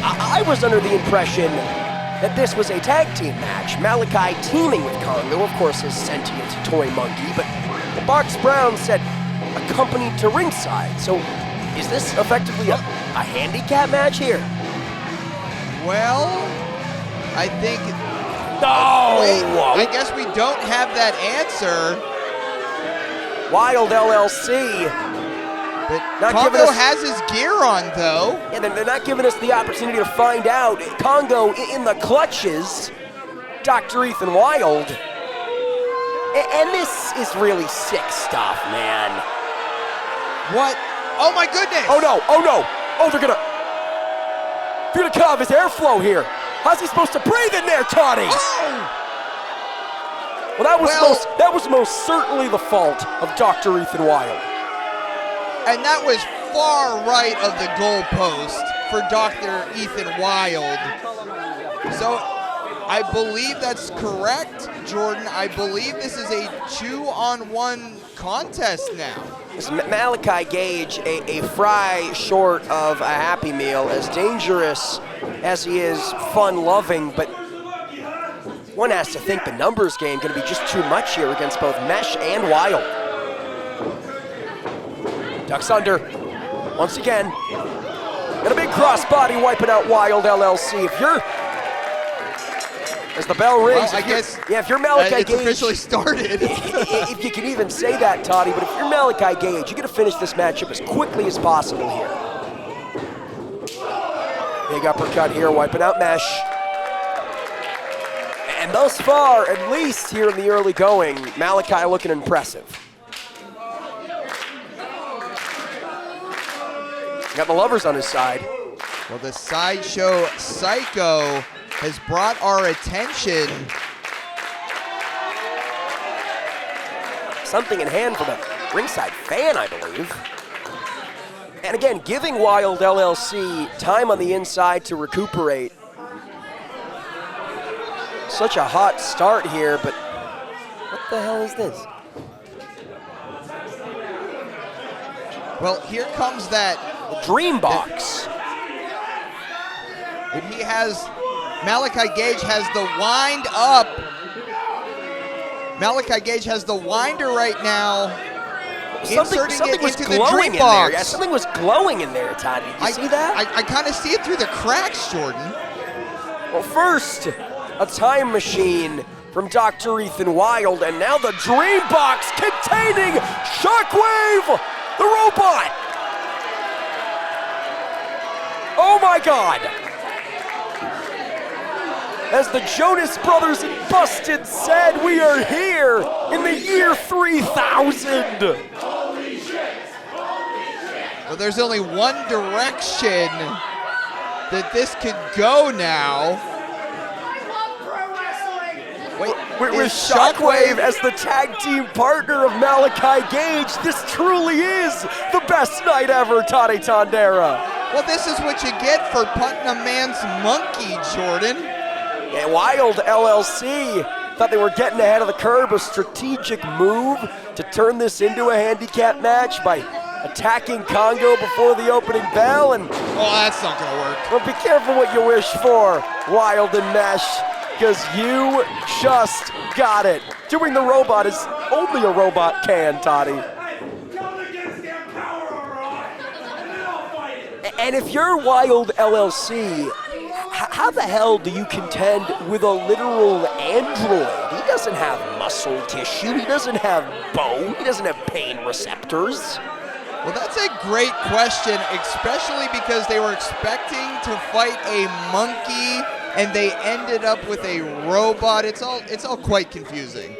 I was under the impression that this was a tag team match. Malaki teaming with Congo, of course, his sentient toy monkey, but the Box Brown said accompanied to ringside. So is this effectively a handicap match here? Well, I think... No! Wait, I guess we don't have that answer. Wilde LLC. But Not Congo giving us- has his gear on, though. Yeah, they're not giving us the opportunity to find out. Congo in the clutches, Dr. Ethan Wilde. And this is really sick stuff, man. What? Oh my goodness! Oh no, oh no! Oh, they're gonna cut off his airflow here. How's he supposed to breathe in there, Toddy? Oh! Well, that was most certainly the fault of Dr. Ethan Wilde. And that was far right of the goalpost for Dr. Ethan Wilde. So I believe that's correct, Jordan. I believe this is a 2-on-1 contest now. This Malaki Gage, a fry short of a Happy Meal, as dangerous as he is fun-loving, but one has to think the numbers game going to be just too much here against both Mesh and Wilde. Ducks under, once again. And a big crossbody wiping out Wilde LLC. If you're, as the bell rings, Well, I guess if you're Malaki it's Gage, officially started. if you can even say that, Toddy, but if you're Malaki Gage, you got to finish this matchup as quickly as possible here. Big uppercut here, wiping out Mesh. And thus far, at least here in the early going, Malaki looking impressive. Got the lovers on his side. Well, the Sideshow Psycho has brought our attention. Something in hand for the ringside fan, I believe. And again, giving Wilde LLC time on the inside to recuperate. Such a hot start here, but what the hell is this? Well, here comes that The Dream Box. And he has, Malaki Gage has the wind up. Malaki Gage has the winder right now. Something Inserting was it into the glowing dream in box. there. Yeah, something was glowing in there, Todd. Did you see that? I kind of see it through the cracks, Jordan. Well, first, a time machine from Dr. Ethan Wilde, and now the Dream Box containing Shockwave, the robot. Oh my God. As the Jonas Brothers and Busted said, we are here in the year 3000. Well, there's only one direction that this could go now. Wait, With Shockwave as the tag team partner of Malaki Gage, this truly is the best night ever, Toddy Tondera. Well, this is what you get for punting a man's monkey, Jordan. And Wilde LLC thought they were getting ahead of the curve, a strategic move to turn this into a handicap match by attacking Congo before the opening bell. And Oh, that's not gonna work. well, be careful what you wish for, Wilde and Mesh, because you just got it. Doing the robot is only a robot can, Toddy. Come against their power, all right? And then I'll fight it. And if you're Wilde LLC, how the hell do you contend with a literal android? He doesn't have muscle tissue, he doesn't have bone, he doesn't have pain receptors. Well, that's a great question, especially because they were expecting to fight a monkey and they ended up with a robot. It's all quite confusing.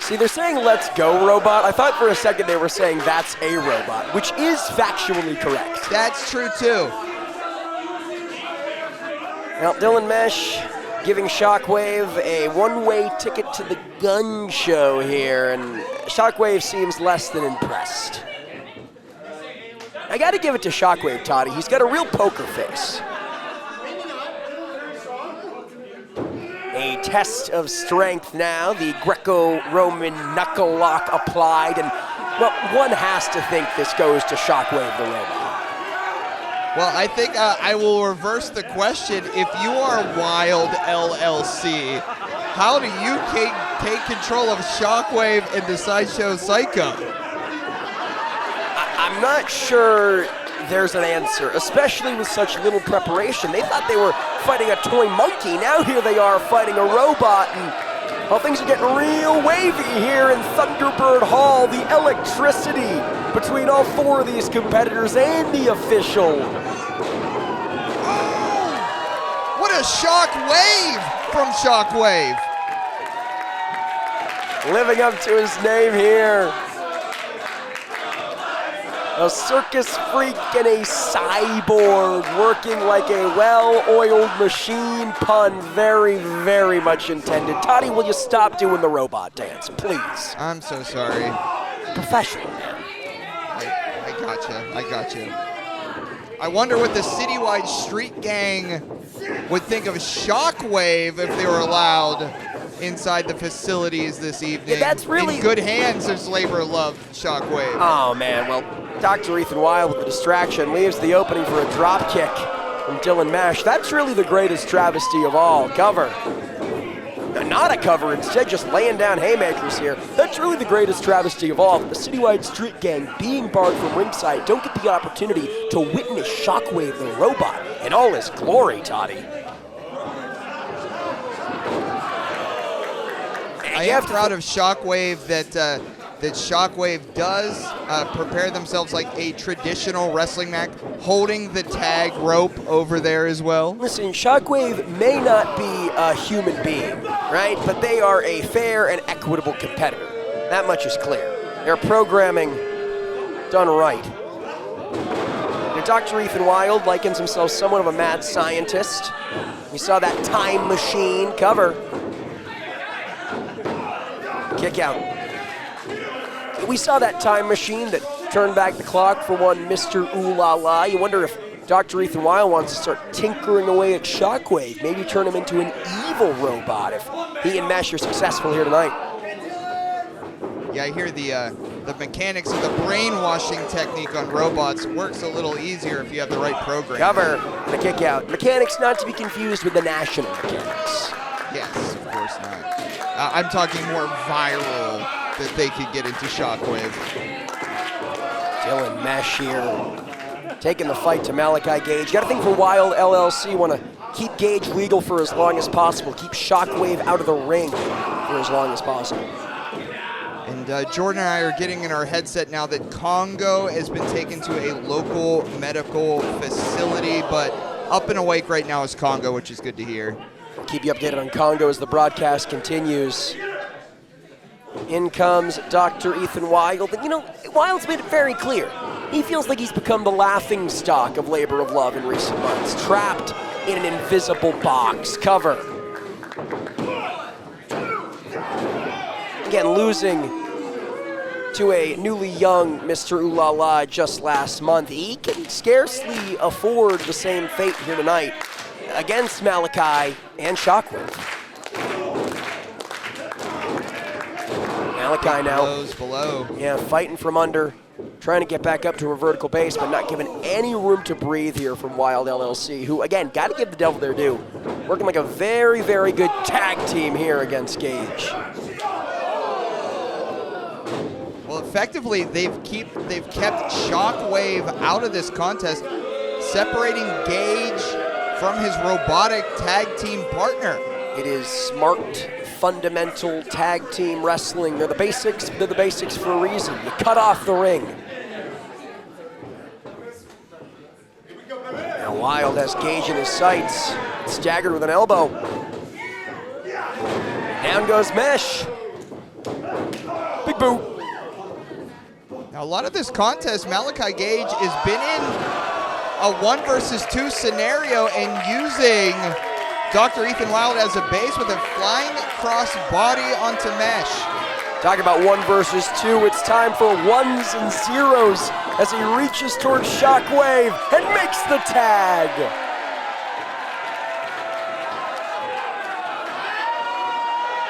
See, they're saying let's go robot. I thought for a second they were saying that's a robot, which is factually correct. That's true too. Now, Dylan Mesh giving Shockwave a one-way ticket to the gun show here, and Shockwave seems less than impressed. I gotta give it to Shockwave, Toddy. He's got a real poker face. A test of strength now, the Greco-Roman knuckle lock applied, and, well, one has to think this goes to Shockwave the robot. Well, I think I will reverse the question. If you are Wilde LLC, how do you take control of Shockwave and the Sideshow Psycho? I'm not sure there's an answer, especially with such little preparation. They thought they were fighting a toy monkey. Now here they are fighting a robot, and well, things are getting real wavy here in Thunderbird Hall. The electricity between all four of these competitors and the official. Oh, what a shock wave from Shockwave. Living up to his name here. A circus freak and a cyborg working like a well-oiled machine, pun very, very much intended. Toddy, will you stop doing the robot dance, please? I'm so sorry. Professional, man. I gotcha. I wonder what the Citywide Street Gang would think of Shockwave if they were allowed inside the facilities this evening. Yeah, that's really in good hands. There's labor of love, Shockwave. Oh, man, well, Dr. Ethan Wilde with the distraction leaves the opening for a drop kick from Dylan Mesh. That's really the greatest travesty of all. Cover. Not a cover, instead just laying down haymakers here. That's really the greatest travesty of all. The Citywide Street Gang being barred from ringside don't get the opportunity to witness Shockwave the robot in all his glory, Toddy. I am proud of Shockwave that that Shockwave does prepare themselves like a traditional wrestling match, holding the tag rope over there as well. Listen, Shockwave may not be a human being, right? But they are a fair and equitable competitor. That much is clear. Their programming done right. Dr. Ethan Wilde likens himself somewhat of a mad scientist. We saw that time machine cover. Kick out. We saw that time machine that turned back the clock for one Mr. Ooh La La. You wonder if Dr. Ethan Wilde wants to start tinkering away at Shockwave, maybe turn him into an evil robot if he and Mesh are successful here tonight. Yeah, I hear the mechanics of the brainwashing technique on robots works a little easier if you have the right program. Cover, the kick out. Mechanics not to be confused with the national mechanics. Yes, of course not. I'm talking more viral that they could get into Shockwave. Dylan Mesh here, taking the fight to Malaki Gage. Got to think for Wilde LLC, want to keep Gage legal for as long as possible, keep Shockwave out of the ring for as long as possible. And Jordan and I are getting in our headset now that Congo has been taken to a local medical facility, but up and awake right now is Congo, which is good to hear. Keep you updated on Congo as the broadcast continues. In comes Dr. Ethan Wilde. And you know, Wilde's made it very clear. He feels like he's become the laughing stock of Labor of Love in recent months, trapped in an invisible box. Cover. Again, losing to a newly young Mr. Ooh La La just last month. He can scarcely afford the same fate here tonight against Malaki and Shockwave. Malaki now. Blows below. Yeah, fighting from under, trying to get back up to a vertical base, but not given any room to breathe here from Wilde LLC, who, again, got to give the devil their due. Working like a very, very good tag team here against Gage. Well, effectively, they've kept Shockwave out of this contest, separating Gage from his robotic tag team partner. It is smart, fundamental tag team wrestling. They're the basics for a reason. You cut off the ring. Now Wilde has Gage in his sights. Staggered with an elbow. Down goes Mesh. Big boot. Now, a lot of this contest, Malaki Gage has been in a 1 versus 2 scenario and using Dr. Ethan Wilde as a base with a flying cross body onto Mesh. Talking about 1 versus 2, it's time for ones and zeros as he reaches towards Shockwave and makes the tag.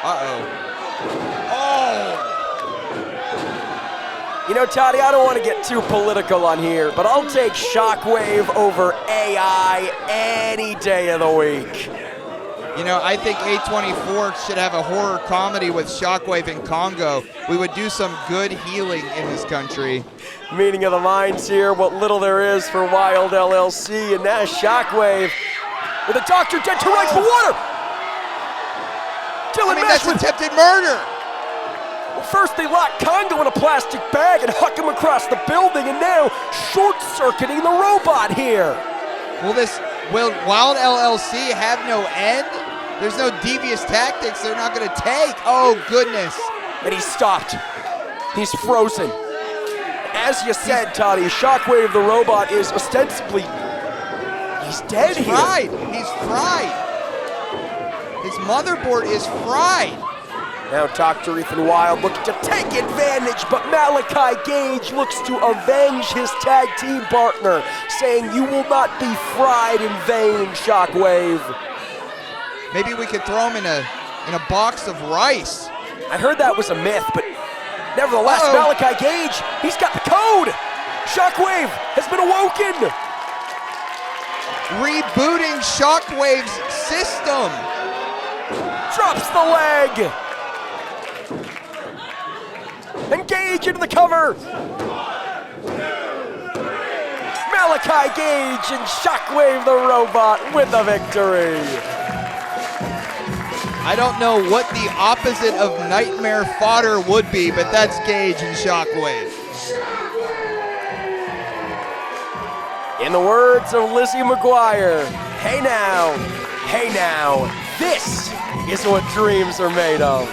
Uh-oh. Oh! You know, Toddy, I don't want to get too political on here, but I'll take Shockwave over AI any day of the week. You know, I think A24 should have a horror comedy with Shockwave and Congo. We would do some good healing in this country. Meeting of the minds here, what little there is for Wilde LLC, and now Shockwave with a doctor dead to rights for water. I mean, that's attempted murder. Well, first they lock Congo in a plastic bag and huck him across the building, and now short-circuiting the robot here. Will Wilde LLC have no end? There's no devious tactics they're not going to take. Oh, goodness. And he's stopped. He's frozen. As you said, Toddy, Shockwave the robot is ostensibly, he's dead here. Fried. He's fried. His motherboard is fried. Now Dr. Ethan Wilde looking to take advantage, but Malaki Gage looks to avenge his tag team partner, saying, "You will not be fried in vain, Shockwave." Maybe we could throw him in a box of rice. I heard that was a myth, but nevertheless, Malaki Gage, he's got the code. Shockwave has been awoken. Rebooting Shockwave's system. Drops the leg. Engage into the cover. Malaki Gage and Shockwave the robot with the victory. I don't know what the opposite of nightmare fodder would be, but that's Gage and Shockwave. In the words of Lizzie McGuire, hey now, this is what dreams are made of.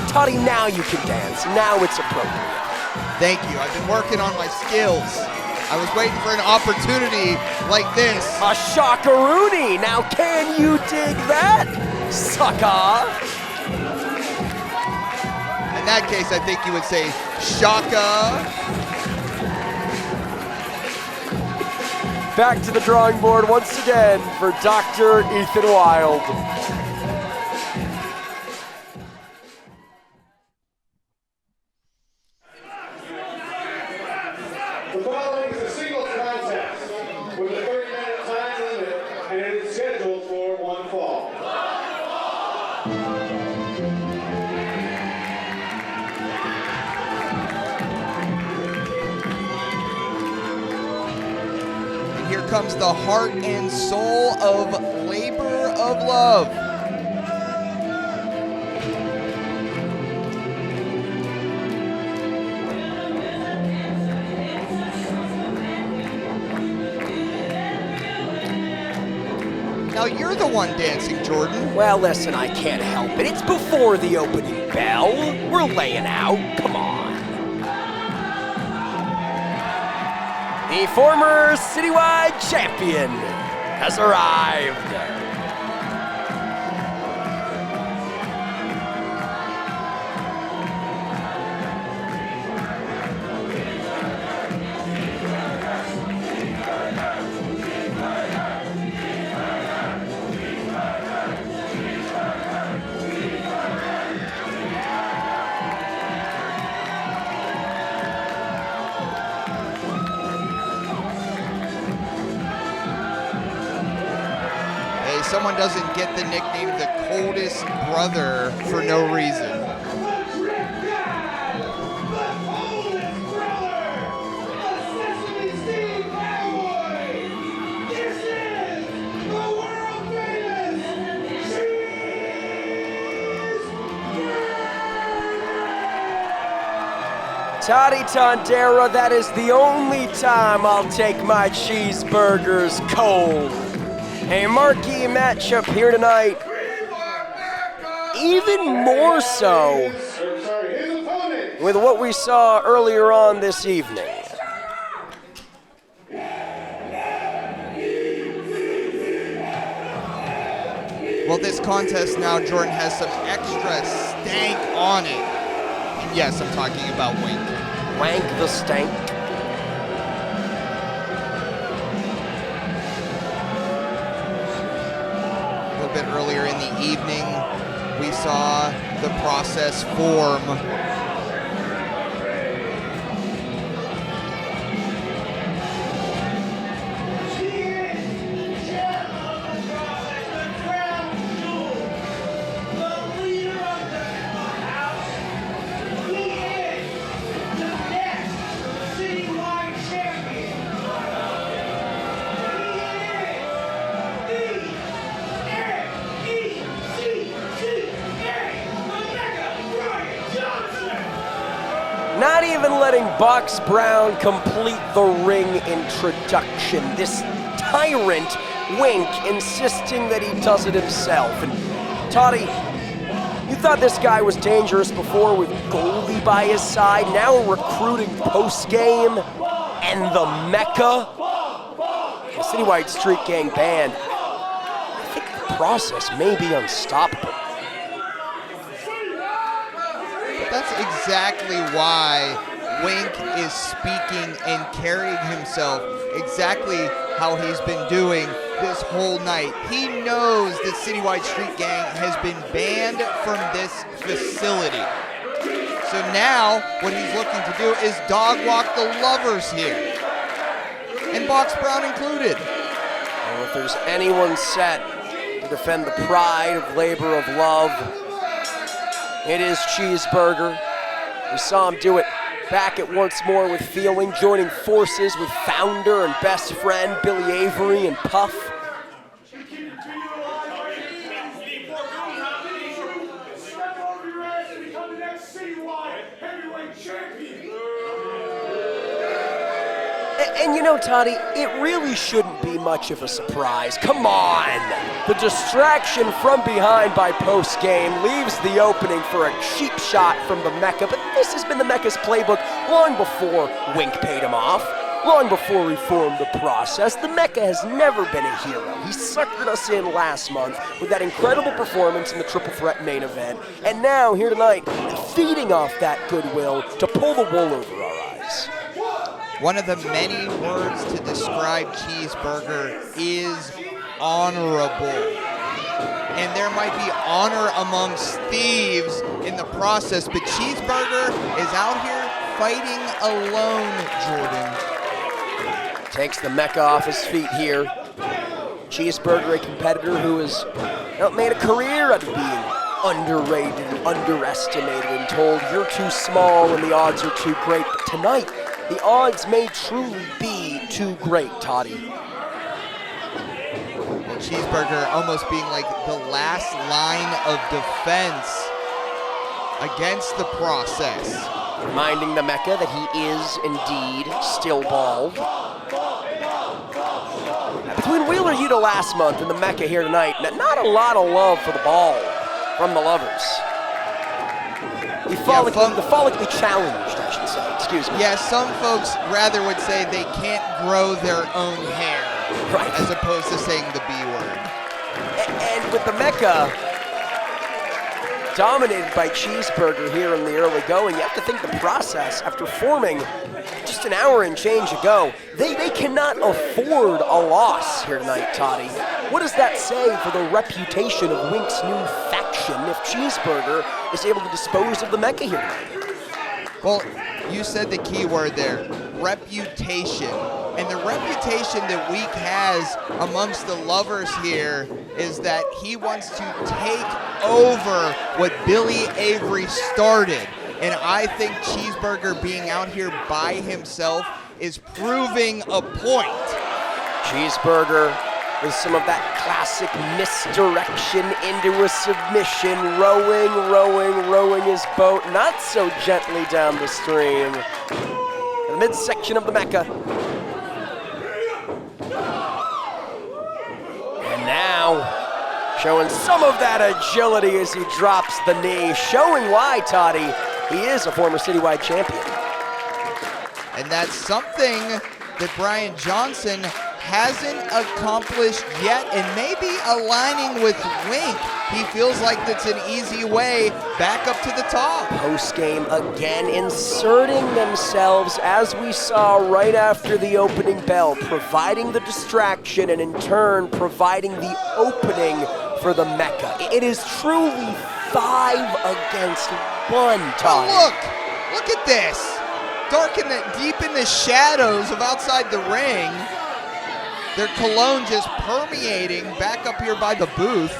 Toddy, now you can dance. Now it's appropriate. Thank you. I've been working on my skills. I was waiting for an opportunity like this. A shockaroony. Now can you dig that, sucker? In that case, I think you would say shaka. Back to the drawing board once again for Dr. Ethan Wilde. The following is a singles contest with a 30-minute time limit, and it is scheduled for one fall. And here comes the heart and soul of Labor of Love. Now you're the one dancing, Jordan. Well, listen, I can't help it. It's before the opening bell. We're laying out. Come on. The former Citywide champion has arrived. Someone doesn't get the nickname the coldest brother for no reason. Toddy Tondera, that is the only time I'll take my cheeseburgers cold. A marquee matchup here tonight, even more so with what we saw earlier on this evening. Well, this contest now, Jordan, has some extra stank on it. And yes, I'm talking about Wink. Wank the stank. Bit earlier in the evening, we saw the process form. Not even letting Box Brown complete the ring introduction. This tyrant Wink insisting that he does it himself. And Toddy, you thought this guy was dangerous before with Goldie by his side. Now we're recruiting post-game and the Mecca. The Citywide Street Gang band. I think the process may be unstoppable. That's exactly why Wink is speaking and carrying himself exactly how he's been doing this whole night. He knows that Citywide Street Gang has been banned from this facility. So now what he's looking to do is dog walk the lovers here. And Box Brown included. Well, if there's anyone set to defend the pride of Labor of Love, it is Cheeseburger. We saw him do it back at once more with feeling, joining forces with founder and best friend Billy Avery and Puff. And you know, Toddy, it really shouldn't be much of a surprise. Come on! The distraction from behind by post-game leaves the opening for a cheap shot from the Mecca, but this has been the Mecca's playbook long before Wink paid him off. Long before he formed the process, the Mecca has never been a hero. He suckered us in last month with that incredible performance in the triple threat main event, and now, here tonight, feeding off that goodwill to pull the wool over our eyes. One of the many words to describe Cheeseburger is honorable. And there might be honor amongst thieves in the process, but Cheeseburger is out here fighting alone, Jordan. Takes the Mecca off his feet here. Cheeseburger, a competitor who has made a career out of being underrated and underestimated and told you're too small and the odds are too great. But tonight, the odds may truly be too great, Toddy. Well, Cheeseburger almost being like the last line of defense against the process. Reminding the Mecca that he is indeed still bald. Between Wheeler Yuta last month and the Mecca here tonight, not a lot of love for the ball from the lovers. The follically challenged, I should say, excuse me. Yeah, some folks rather would say they can't grow their own hair, right, as opposed to saying the B word. And with the Mecca dominated by Cheeseburger here in the early going, you have to think the process, after forming just an hour and change ago, they cannot afford a loss here tonight, Toddy. What does that say for the reputation of Wink's new faction if Cheeseburger is able to dispose of the Mecca here tonight? Well, you said the key word there, reputation. And the reputation that Wink has amongst the lovers here is that he wants to take over what Billy Avery started. And I think Cheeseburger being out here by himself is proving a point. Cheeseburger with some of that classic misdirection into a submission, rowing his boat not so gently down the stream. In the midsection of the Mecca. And now, showing some of that agility as he drops the knee, showing why, Toddy, he is a former Citywide champion. And that's something that Brian Johnson hasn't accomplished yet, and maybe aligning with Wink, he feels like that's an easy way back up to the top. Post-game again inserting themselves as we saw right after the opening bell, providing the distraction and in turn providing the opening for the Mecca. It is truly 5 against 1, Todd. Oh, look at this. Deep in the shadows of outside the ring. Their cologne just permeating back up here by the booth.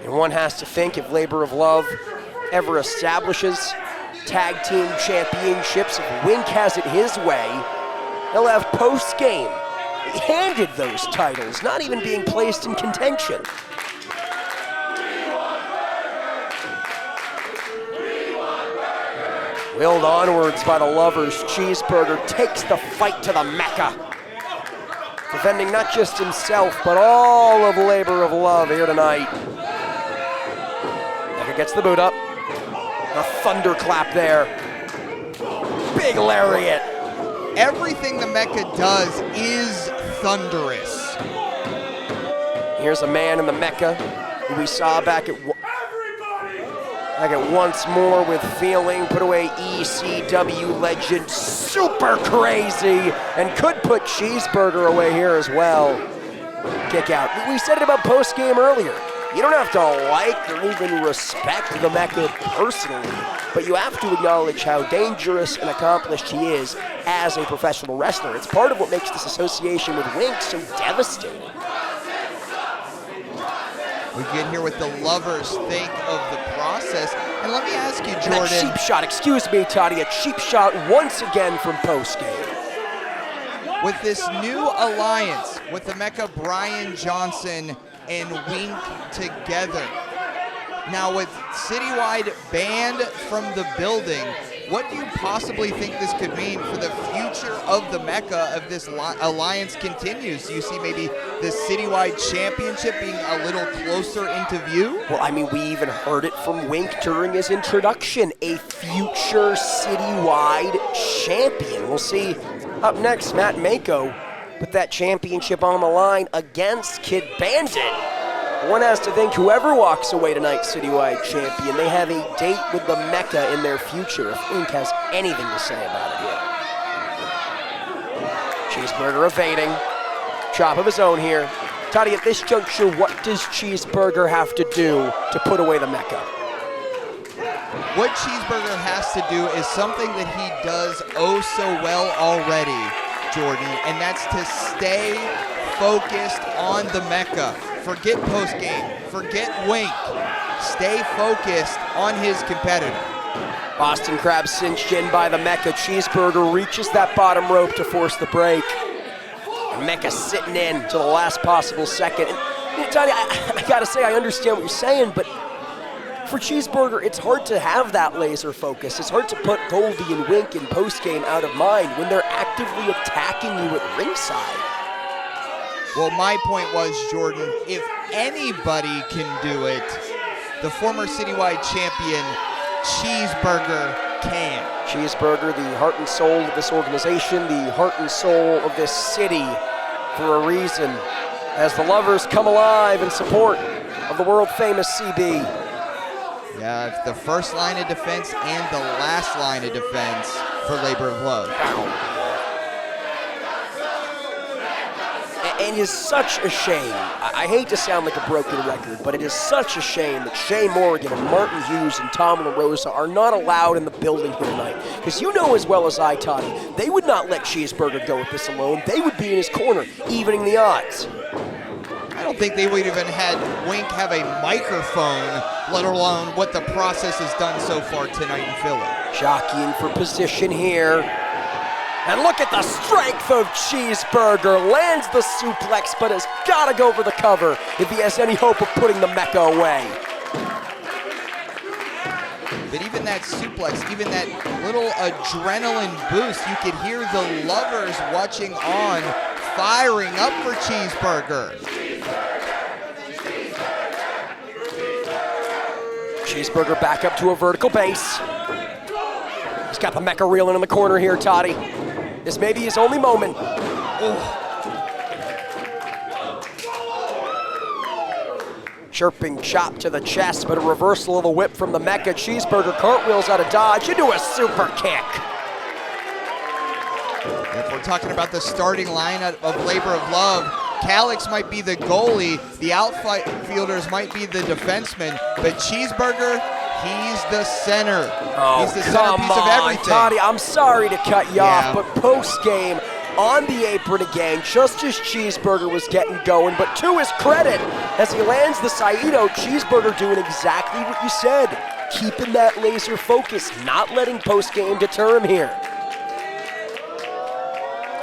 And one has to think if Labor of Love ever establishes tag team championships, if Wink has it his way, he'll have post-game handed those titles, not even being placed in contention. Willed onwards by the lovers, Cheeseburger takes the fight to the Mecca, defending not just himself, but all of Labor of Love here tonight. Mecca gets the boot up. A thunderclap there. Big lariat. Everything the Mecca does is thunderous. Here's a man in the Mecca who we saw back at Once More with Feeling, put away ECW legend Super Crazy, and could put Cheeseburger away here as well. Kick out. We said it about post-game earlier. You don't have to like or even respect the Mecca personally, but you have to acknowledge how dangerous and accomplished he is as a professional wrestler. It's part of what makes this association with Wink so devastating. We get here with the lovers think of the process. And let me ask you, Jordan. And that cheap shot, excuse me, Toddy, a cheap shot once again from post-game. With this new alliance with the Mecca, Brian Johnson and Wink together. Now with Citywide banned from the building, What do you possibly think this could mean for the future of the Mecca if this alliance continues? Do you see maybe the Citywide Championship being a little closer into view? Well, I mean, we even heard it from Wink during his introduction, a future Citywide champion. We'll see. Up next, Matt Mako put that championship on the line against Kid Bandit. One has to think whoever walks away tonight Citywide champion, they have a date with the Mecca in their future, if Wink has anything to say about it yet. Cheeseburger evading. Chop of his own here. Toddy, at this juncture, what does Cheeseburger have to do to put away the Mecca? What Cheeseburger has to do is something that he does oh so well already, Jordan, and that's to stay focused on the Mecca. Forget post-game, forget Wink. Stay focused on his competitor. Boston Crab cinched in by the Mecca. Cheeseburger reaches that bottom rope to force the break. And Mecca sitting in to the last possible second. And, you know, Tony, I gotta say, I understand what you're saying, but for Cheeseburger, it's hard to have that laser focus. It's hard to put Goldie and Wink in post-game out of mind when they're actively attacking you at ringside. Well, my point was, Jordan, if anybody can do it, the former Citywide champion, Cheeseburger, can. Cheeseburger, the heart and soul of this organization, the heart and soul of this city, for a reason, as the lovers come alive in support of the world-famous CB. Yeah, the first line of defense and the last line of defense for Labor of Love. And it is such a shame. I hate to sound like a broken record, but it is such a shame that Shea Morgan and Martin Hughes and Tom LaRosa are not allowed in the building here tonight. Because you know as well as I, Toddy, they would not let Cheeseburger go with this alone. They would be in his corner, evening the odds. I don't think they would even had Wink have a microphone, let alone what the process has done so far tonight in Philly. Jockeying for position here. And look at the strength of Cheeseburger. Lands the suplex, but has got to go for the cover if he has any hope of putting the Mecca away. But even that suplex, even that little adrenaline boost, you could hear the lovers watching on, firing up for Cheeseburger. Cheeseburger back up to a vertical base. He's got the Mecca reeling in the corner here, Toddy. This may be his only moment. Ooh. Chirping chop to the chest, but a reversal of the whip from the Mecca. Cheeseburger cartwheels out of dodge into a super kick. If we're talking about the starting lineup of Labor of Love, Callux might be the goalie, the outfielders might be the defensemen, but Cheeseburger, he's the center. Oh, he's the centerpiece of everything. Toddy, I'm sorry to cut you off, but post-game, on the apron again, just as Cheeseburger was getting going, but to his credit, as he lands the Saito, Cheeseburger doing exactly what you said, keeping that laser focus, not letting post-game deter him here.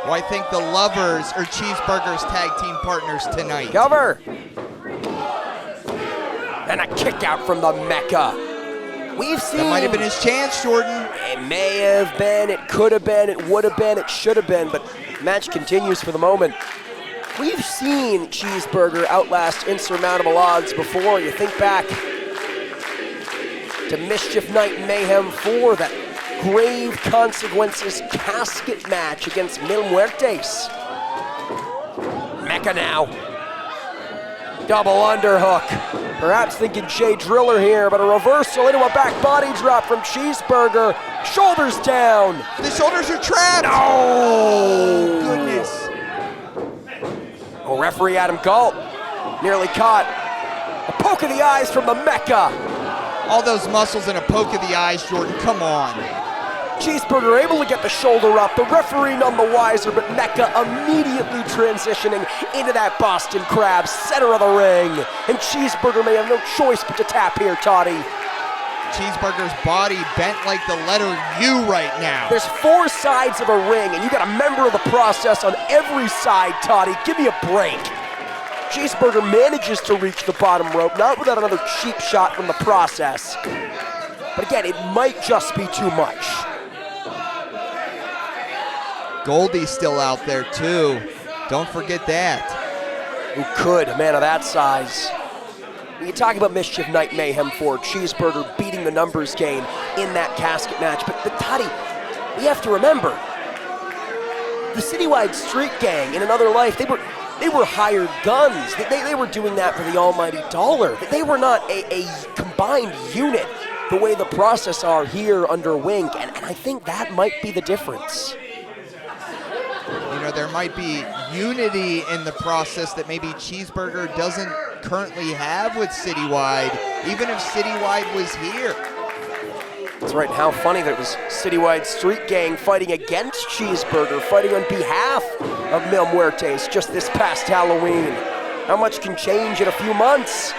Well, I think the lovers are Cheeseburger's tag team partners tonight. Cover. And a kick out from the Mecca. We've seen. That might have been his chance, Jordan. It may have been, it could have been, it would have been, it should have been, but match continues for the moment. We've seen Cheeseburger outlast insurmountable odds before. You think back to Mischief Night Mayhem 4, that grave consequences casket match against Mil Muertes. Mecca now. Double underhook. Perhaps thinking Shea Driller here, but a reversal into a back body drop from Cheeseburger. Shoulders down. The shoulders are trapped. No! Goodness. Oh, referee Adam Galt nearly caught. A poke of the eyes from the Mecca. All those muscles and a poke of the eyes, Jordan, come on. Cheeseburger able to get the shoulder up. The referee none the wiser, but Mecca immediately transitioning into that Boston Crab, center of the ring. And Cheeseburger may have no choice but to tap here, Toddy. Cheeseburger's body bent like the letter U right now. There's 4 sides of a ring, and you got a member of the process on every side, Toddy. Give me a break. Cheeseburger manages to reach the bottom rope, not without another cheap shot from the process. But again, it might just be too much. Goldie's still out there too. Don't forget that. Who could, a man of that size. You talk about Mischief Night Mayhem for Cheeseburger beating the numbers game in that casket match, but Toddy, we have to remember, the Citywide Street Gang in another life, they were hired guns. They were doing that for the almighty dollar. They were not a combined unit the way the process are here under Wink, and I think that might be the difference. You know, there might be unity in the process that maybe Cheeseburger doesn't currently have with Citywide, even if Citywide was here. That's right, and how funny that it was Citywide Street Gang fighting against Cheeseburger, fighting on behalf of Mil Muertes just this past Halloween. How much can change in a few months?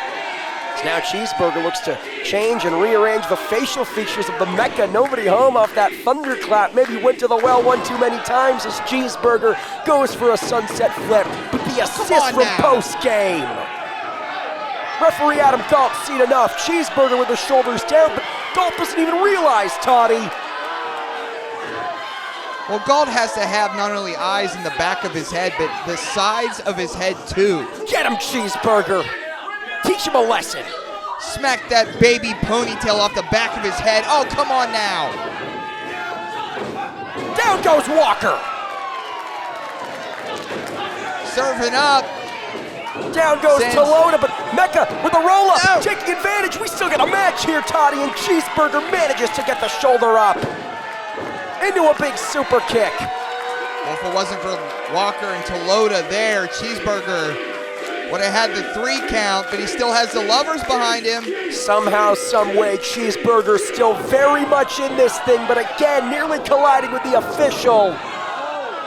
So now Cheeseburger looks to change and rearrange the facial features of the Mecca. Nobody home off that thunderclap. Maybe went to the well one too many times as Cheeseburger goes for a sunset flip. But the assist from post-game. Referee Adam Galt seen enough. Cheeseburger with the shoulders down, but Galt doesn't even realize, Toddy. Well, Galt has to have not only eyes in the back of his head, but the sides of his head too. Get him, Cheeseburger. Teach him a lesson. Smack that baby ponytail off the back of his head. Oh, come on now. Down goes Walker. Serving up. Down goes Talotta, but Mecca with a roll-up, no. taking advantage. We still got a match here, Toddy, and Cheeseburger manages to get the shoulder up into a big super kick. Well, if it wasn't for Walker and Talotta there, Cheeseburger would have had the 3 count, but he still has the lovers behind him. Somehow, someway, Cheeseburger still very much in this thing, but again, nearly colliding with the official.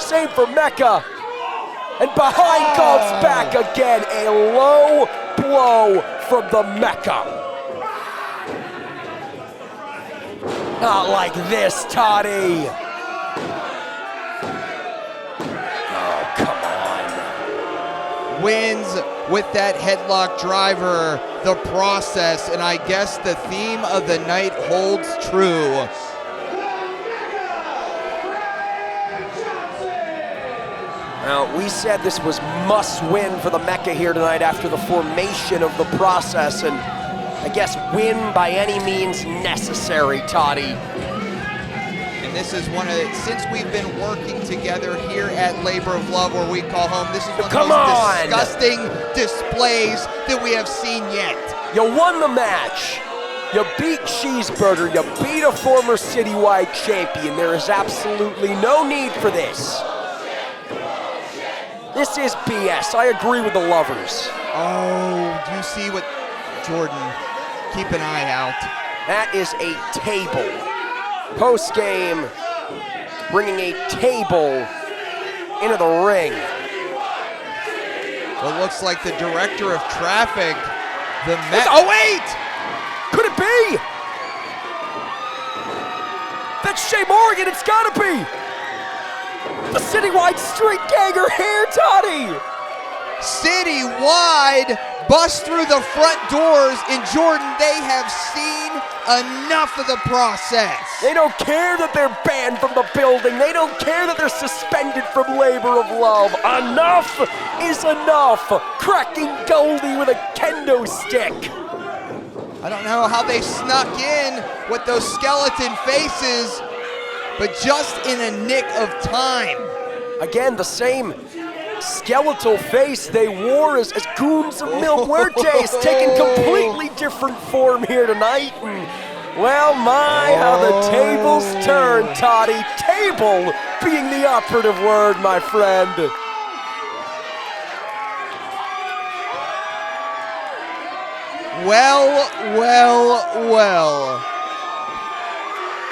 Same for Mecca. And behind Galt's back again, a low blow from the Mecca. Not like this, Toddy. Oh, come on. Wins with that headlock driver, the process, and I guess the theme of the night holds true. Now, we said this was must-win for the Mecca here tonight after the formation of the process, and I guess win by any means necessary, Toddy. And this is one of the, since we've been working together here at Labor of Love, where we call home, this is one of those disgusting displays that we have seen yet. You won the match. You beat Cheeseburger. You beat a former Citywide champion. There is absolutely no need for this. This is BS. I agree with the lovers. Oh, do you see what, Jordan, keep an eye out. That is a table. Post-game, bringing a table into the ring. What looks like the director of traffic, the Oh, wait! Could it be? That's Shea Morgan, it's gotta be! The Citywide Street Gang are here, Toddy! Citywide bust through the front doors, and Jordan, they have seen enough of the process. They don't care that they're banned from the building. They don't care that they're suspended from Labor of Love. Enough is enough. Cracking Goldie with a kendo stick. I don't know how they snuck in with those skeleton faces, but just in a nick of time. Again, the same skeletal face they wore as goons of Mil Muertes, taking completely different form here tonight. And, well, my, how the tables turn, Toddy. Table being the operative word, my friend. Well, well, well.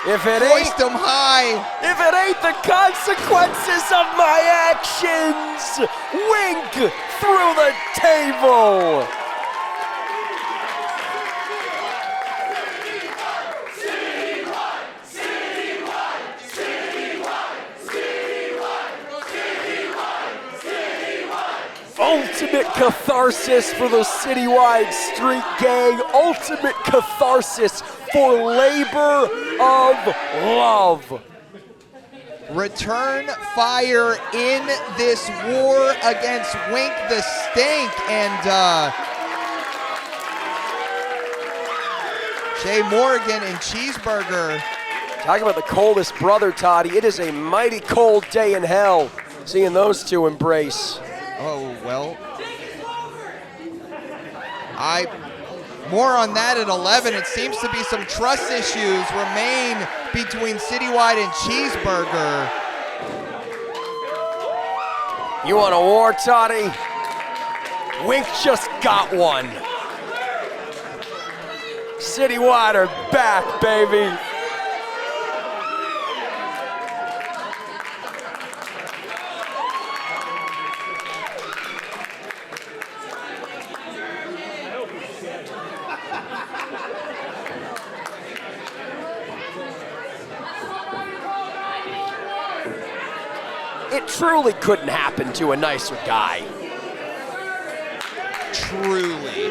If it Hoist them high. If it ain't the consequences of my actions, wink through the table. Ultimate catharsis for the Citywide Street Gang. Ultimate catharsis for Labor of Love. return fire in this war against Wink the Stink. And Shea Morgan and Cheeseburger. Talking about the coldest brother, Toddy. It is a mighty cold day in hell seeing those two embrace. Oh, well. More on that at 11. It seems to be some trust issues remain between Citywide and Cheeseburger. You want a war, Toddy? Wink just got one. Citywide are back, baby. It truly couldn't happen to a nicer guy. Truly.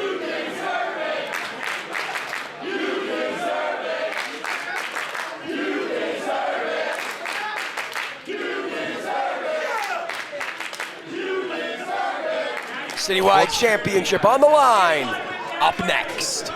Citywide Championship on the line. Up next.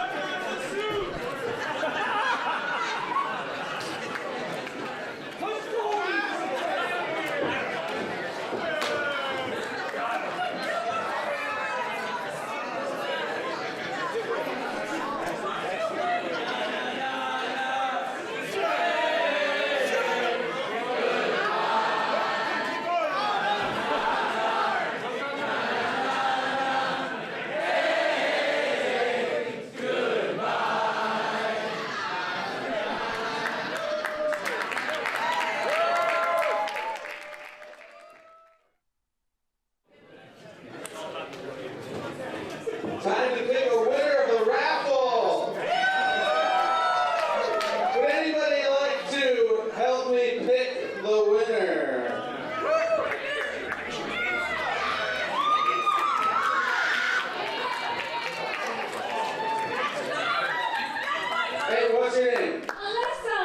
Time to pick a winner of the raffle. Would anybody like to help me pick the winner? Hey, what's your name? Alyssa!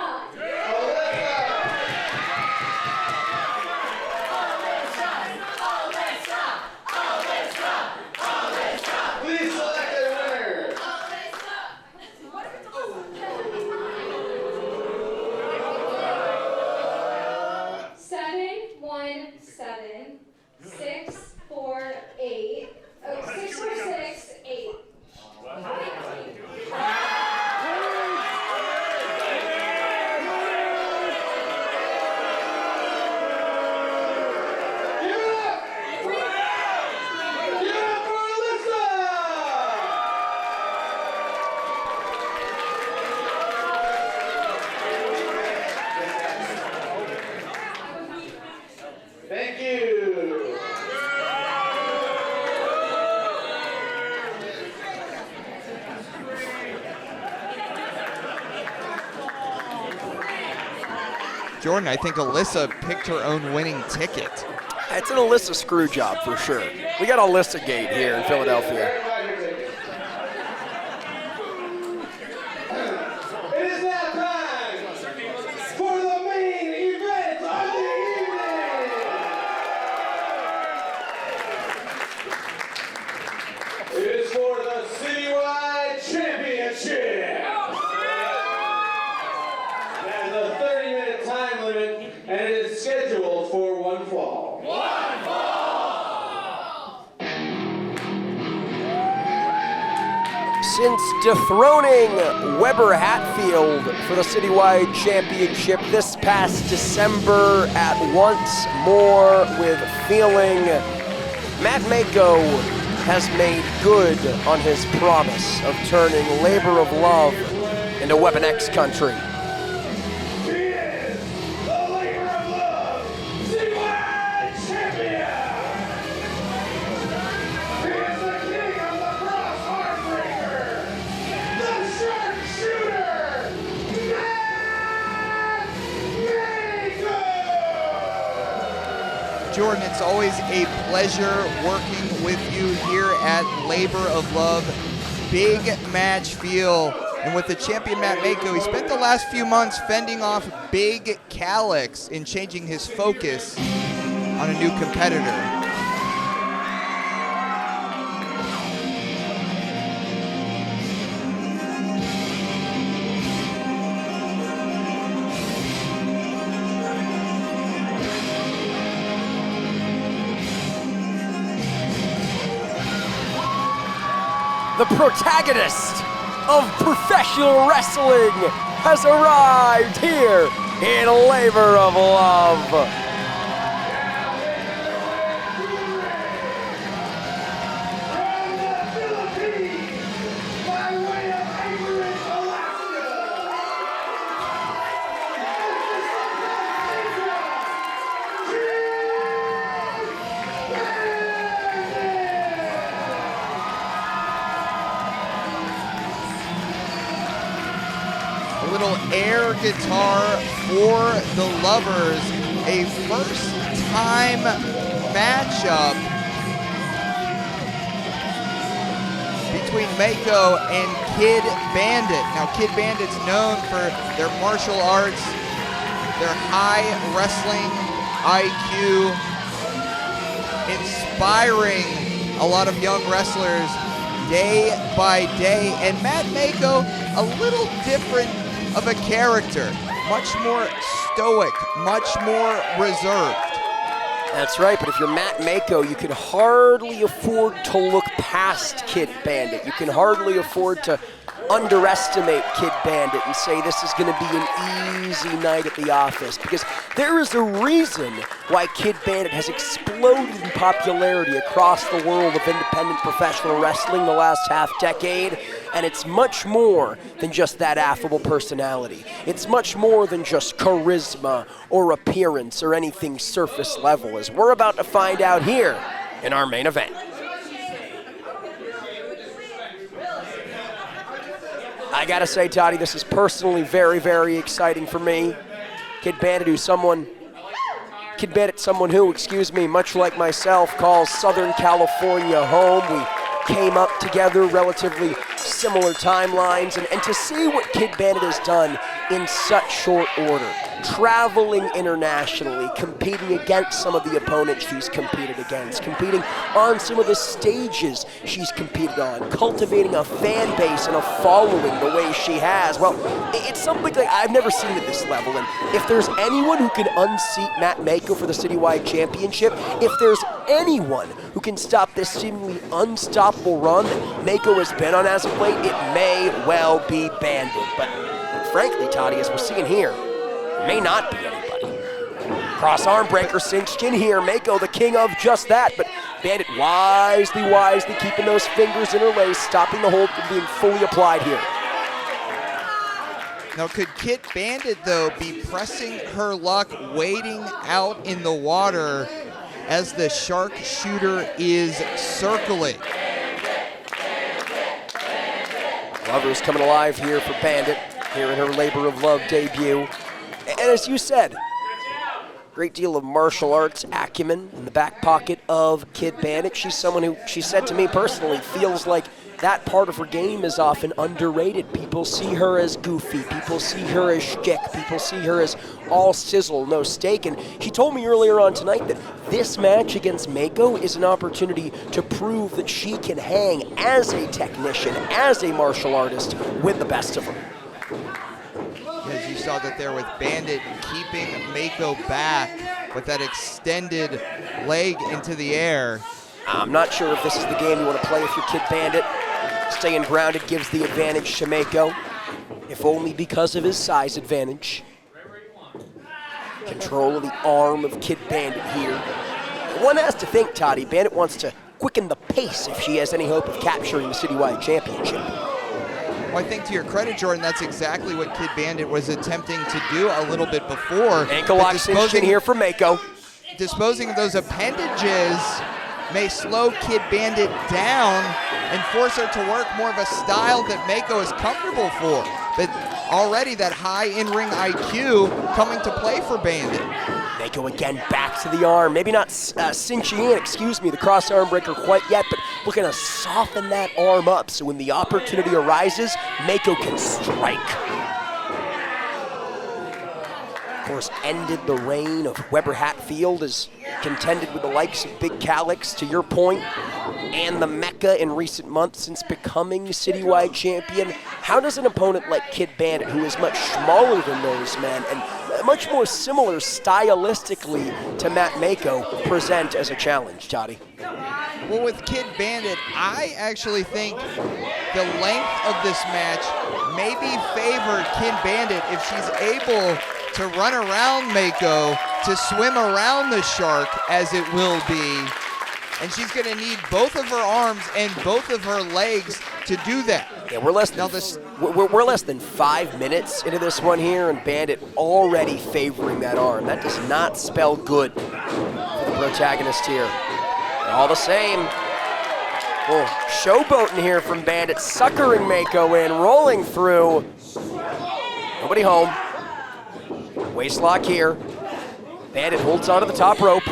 Please select a winner. 717 648 6468. Thank you. Jordan, I think Alyssa picked her own winning ticket. It's an Alyssa screw job for sure. We got Alyssa Gate here in Philadelphia. It is now time for the main event of the evening. It is for the Citywide Championship. It has a 30-minute time limit, and it is scheduled for one fall. Since dethroning Weber Hatfield for the Citywide Championship this past December at Once More with Feeling, Matt Mako has made good on his promise of turning Labor of Love into Weapon X country. He is the Labor of Love Citywide Champion. He is the king of the cross heartbreaker, the sharpshooter, Matt Mako. Jordan, it's always a pleasure working with you here at Labor of Love. Big match feel And with the champion Matt Mako, he spent the last few months fending off big Callux and changing his focus on a new competitor. The protagonist of professional wrestling has arrived here in Labor of Love. From the Philippines, by way of Anchorage, Alaska, A little air guitar for the lovers, a first-time matchup between Mako and Kid Bandit. Now, Kid Bandit's known for their martial arts, their high wrestling IQ, inspiring a lot of young wrestlers day by day. And Matt Mako, a little different of a character, much more stoic, much more reserved. That's right, but if you're Matt Mako, you can hardly afford to look past Kid Bandit. You can hardly afford to underestimate Kid Bandit and say this is going to be an easy night at the office, because there is a reason why Kid Bandit has exploded in popularity across the world of independent professional wrestling the last half-decade, and it's much more than just that affable personality. It's much more than just charisma or appearance or anything surface level, as we're about to find out here in our main event. I gotta say, Toddy, this is personally very, very exciting for me. Kid Bandit, someone who, much like myself, calls Southern California home. We came up together, relatively similar timelines, and to see what Kid Bandit has done in such short order, traveling internationally, competing against some of the opponents she's competed against, competing on some of the stages she's competed on, cultivating a fan base and a following the way she has. Well, it's something like I've never seen at this level, and if there's anyone who can unseat Matt Mako for the Citywide Championship, if there's anyone who can stop this seemingly unstoppable run that Mako has been on as of late, it may well be Bandit. But frankly, Toddy, as we're seeing here, it may not be anybody. Cross arm breaker cinched in here. Mako, the king of just that, but Bandit wisely keeping those fingers interlaced, stopping the hold from being fully applied here. Now, could Kid Bandit, though, be pressing her luck, waiting out in the water as the sharpshooter is circling? Lovers coming alive here for Bandit, here in her Labor of Love debut. And as you said, great deal of martial arts acumen in the back pocket of Kid Bandit. She's someone who, she said to me personally, feels like that part of her game is often underrated. People see her as goofy, people see her as shtick, people see her as all sizzle, no steak. And she told me earlier on tonight that this match against Mako is an opportunity to prove that she can hang as a technician, as a martial artist, with the best of them. As you saw that there with Bandit keeping Mako back with that extended leg into the air. I'm not sure if this is the game you want to play if you're Kid Bandit. Staying grounded gives the advantage to Mako, if only because of his size advantage. Control of the arm of Kid Bandit here. One has to think, Toddy, Bandit wants to quicken the pace if she has any hope of capturing the Citywide Championship. Well, I think to your credit, Jordan, that's exactly what Kid Bandit was attempting to do a little bit before. Ankle lock cinched in here for Mako. Disposing of those appendages may slow Kid Bandit down and force her to work more of a style that Mako is comfortable for. But already that high in-ring IQ coming to play for Bandit. Mako again back to the arm. Maybe not cinching in, the cross arm breaker quite yet, but looking to soften that arm up so when the opportunity arises, Mako can strike. Of course, ended the reign of Weber Hatfield as contended with the likes of Big Callux, to your point, and the Mecca in recent months since becoming Citywide champion. How does an opponent like Kid Bandit, who is much smaller than those men and much more similar stylistically to Matt Mako, present as a challenge, Toddy? Well, with Kid Bandit, I actually think the length of this match maybe favor Kid Bandit if she's able to run around Mako, to swim around the shark, as it will be. And she's going to need both of her arms and both of her legs to do that. Yeah, we're less than 5 minutes into this one here, and Bandit already favoring that arm. That does not spell good for the protagonist here. All the same, well, showboating here from Bandit, suckering Mako in, rolling through. Nobody home. Waistlock here. Bandit holds onto the top rope,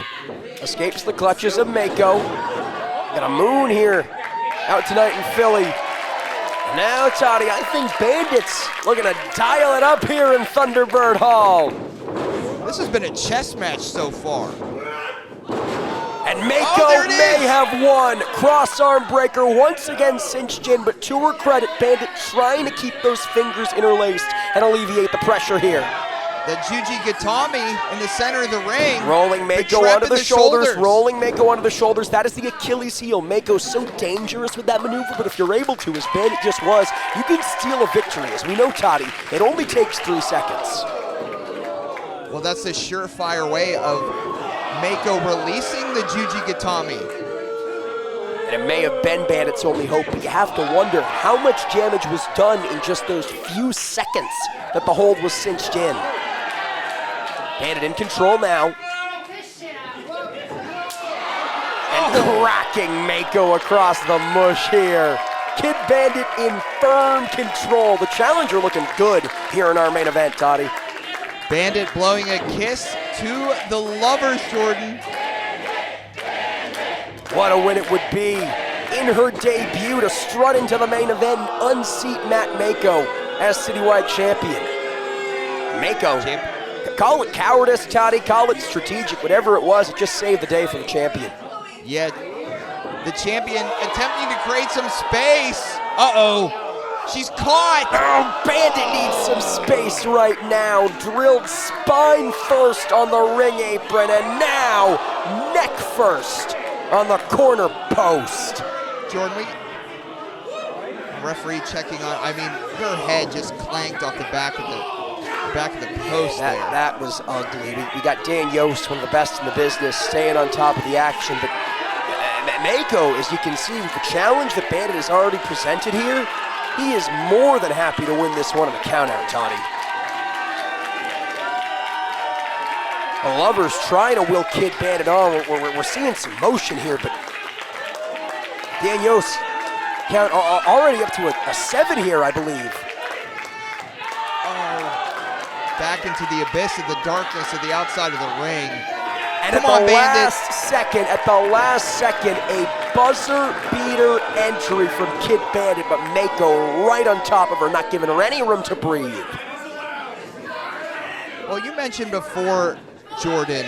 escapes the clutches of Mako. Got a moon here out tonight in Philly. Now, Toddy, I think Bandit's looking to dial it up here in Thunderbird Hall. This has been a chess match so far. And Mako may have won. Cross arm breaker once again cinched in, but to her credit, Bandit trying to keep those fingers interlaced and alleviate the pressure here. The Juji Gatami in the center of the ring. Rolling Mako onto the shoulders, rolling Mako onto the shoulders. That is the Achilles heel. Mako's so dangerous with that maneuver, but if you're able to, as Bandit just was, you can steal a victory. As we know, Toddy, it only takes 3 seconds. Well, that's the surefire way of Mako releasing the Juji Gatami. And it may have been Bandit's only hope, but you have to wonder how much damage was done in just those few seconds that the hold was cinched in. Bandit in control now. And cracking Mako across the mush here. Kid Bandit in firm control. The challenger looking good here in our main event, Toddy. Bandit blowing a kiss to the lovers, Jordan. What a win it would be in her debut to strut into the main event and unseat Matt Mako as Citywide champion. Mako, call it cowardice, Toddy, call it strategic, whatever it was, it just saved the day for the champion. Yeah, the champion attempting to create some space. Uh-oh. She's caught! Oh, Bandit needs some space right now. Drilled spine first on the ring apron, and now neck first on the corner post. Jordan, referee checking on, I mean, her head just clanked off the back of the post there. That was ugly. We got Dan Yost, one of the best in the business, staying on top of the action, but Mako, as you can see, with the challenge that Bandit has already presented here, he is more than happy to win this one on the countout, Toddy. The lovers trying to will Kid Bandit on. We're seeing some motion here, but Dan Yost count already up to a 7 here, I believe. Oh, back into the abyss of the darkness of the outside of the ring. And at the last second, a buzzer beater entry from Kid Bandit, but Mako right on top of her, not giving her any room to breathe. Well, you mentioned before, Jordan,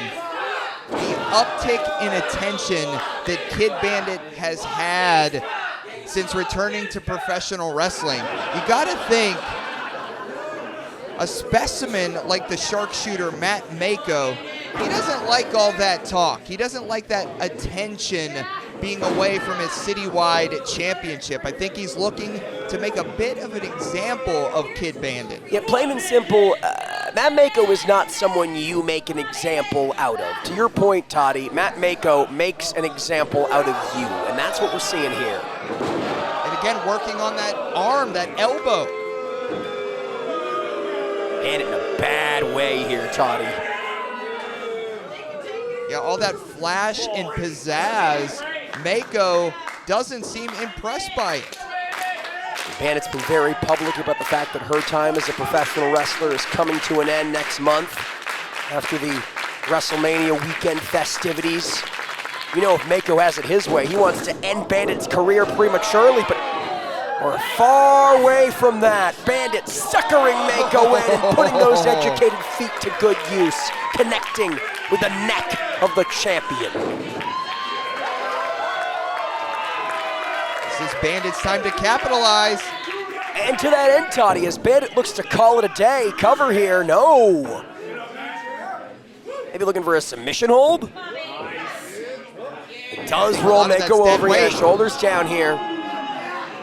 the uptick in attention that Kid Bandit has had since returning to professional wrestling. You gotta think a specimen like the sharpshooter Matt Mako, he doesn't like all that talk. He doesn't like that attention being away from his Citywide championship. I think he's looking to make a bit of an example of Kid Bandit. Yeah, plain and simple, Matt Mako is not someone you make an example out of. To your point, Toddy, Matt Mako makes an example out of you, and that's what we're seeing here. And again, working on that arm, that elbow. And in a bad way here, Toddy. Yeah, all that flash and pizzazz, Mako doesn't seem impressed by it. Bandit's been very public about the fact that her time as a professional wrestler is coming to an end next month after the WrestleMania weekend festivities. You know, if Mako has it his way, he wants to end Bandit's career prematurely, but we're far away from that. Bandit suckering Mako in and putting those educated feet to good use, connecting with the neck of the champion. This is Bandit's time to capitalize. And to that end, Toddy, as Bandit looks to call it a day, cover here, no. Maybe looking for a submission hold? It does roll Mako over here, shoulders down here.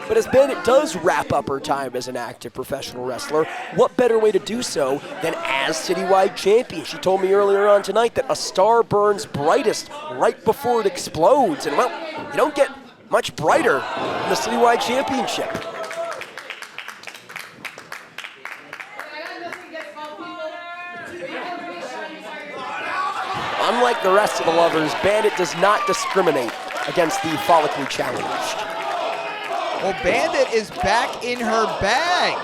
But as Bandit does wrap up her time as an active professional wrestler, what better way to do so than as Citywide Champion? She told me earlier on tonight that a star burns brightest right before it explodes. And well, you don't get much brighter than the Citywide Championship. Unlike the rest of the lovers, Bandit does not discriminate against the follically challenged. Well, Bandit is back in her bag.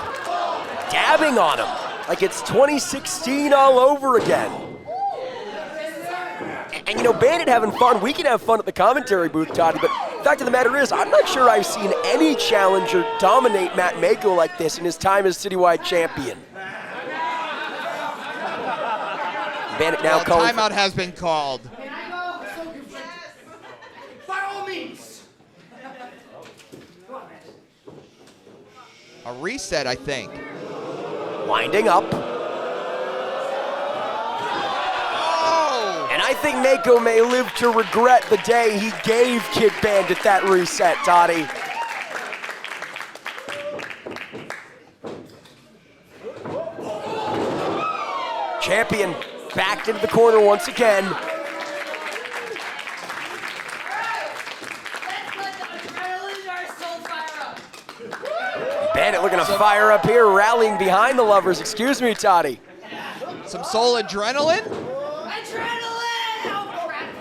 Dabbing on him like it's 2016 all over again. And you know, Bandit having fun. We can have fun at the commentary booth, Toddy, but the fact of the matter is, I'm not sure I've seen any challenger dominate Matt Mako like this in his time as Citywide Champion. Bandit now calling. Timeout has been called. By all means. A reset, I think. Winding up. Oh! And I think Mako may live to regret the day he gave Kid Bandit that reset, Toddy. Champion backed into the corner once again. Bandit looking to fire up here, rallying behind the lovers. Excuse me, Toddy. Some soul adrenaline?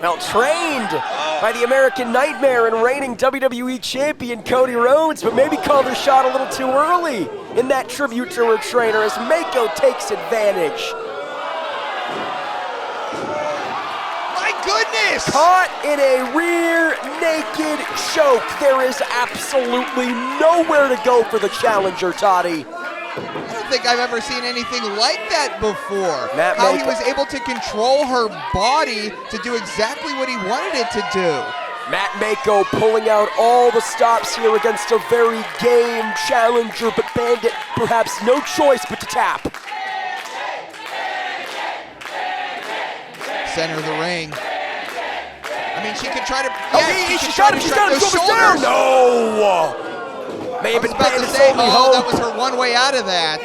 Well, trained by the American Nightmare and reigning WWE Champion Cody Rhodes, but maybe called her shot a little too early in that tribute to her trainer as Mako takes advantage. My goodness! Caught in a rear naked choke. There is absolutely nowhere to go for the challenger, Toddy. I don't think I've ever seen anything like that before. How he was able to control her body to do exactly what he wanted it to do. Matt Mako pulling out all the stops here against a very game challenger, but Bandit perhaps no choice but to tap. Center of the ring. I mean, she could try to. She's got him down. No! May have been Bandit's only hope. That was her one way out of that.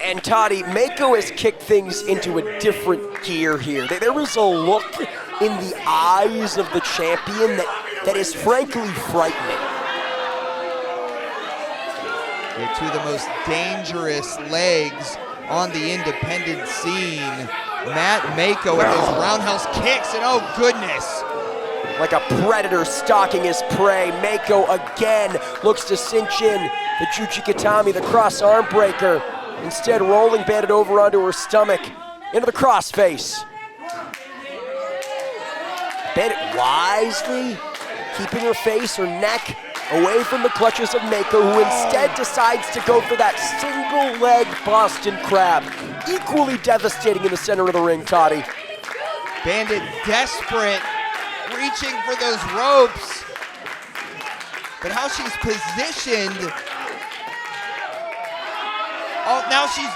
And Toddy, Mako has kicked things into a different gear here. There was a look in the eyes of the champion that is frankly frightening. They're two of the most dangerous legs on the independent scene. Matt Mako with those roundhouse kicks, and oh goodness. Like a predator stalking his prey, Mako again looks to cinch in the Juchikatami, the cross arm breaker. Instead, rolling Bandit over onto her stomach, into the crossface. Bandit wisely keeping her face, her neck, away from the clutches of Mako, who instead decides to go for that single leg Boston Crab. Equally devastating in the center of the ring, Toddy. Bandit desperate, reaching for those ropes. But how she's positioned. Oh, now she's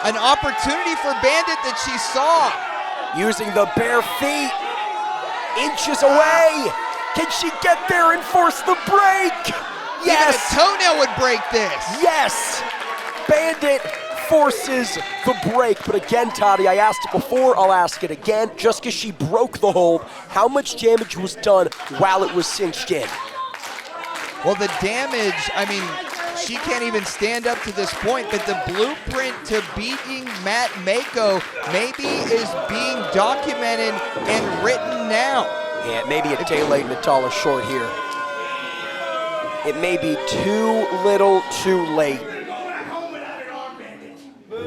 an opportunity for Bandit that she saw. Using the bare feet, inches away. Can she get there and force the break? Yes. Even a toenail would break this. Yes. Bandit forces the break. But again, Toddy, I asked it before, I'll ask it again. Just because she broke the hold, how much damage was done while it was cinched in? Well, the damage, I mean, she can't even stand up to this point, but the blueprint to beating Matt Mako maybe is being documented and written now. Yeah, maybe a day late and a dollar short here. It may be too little too late.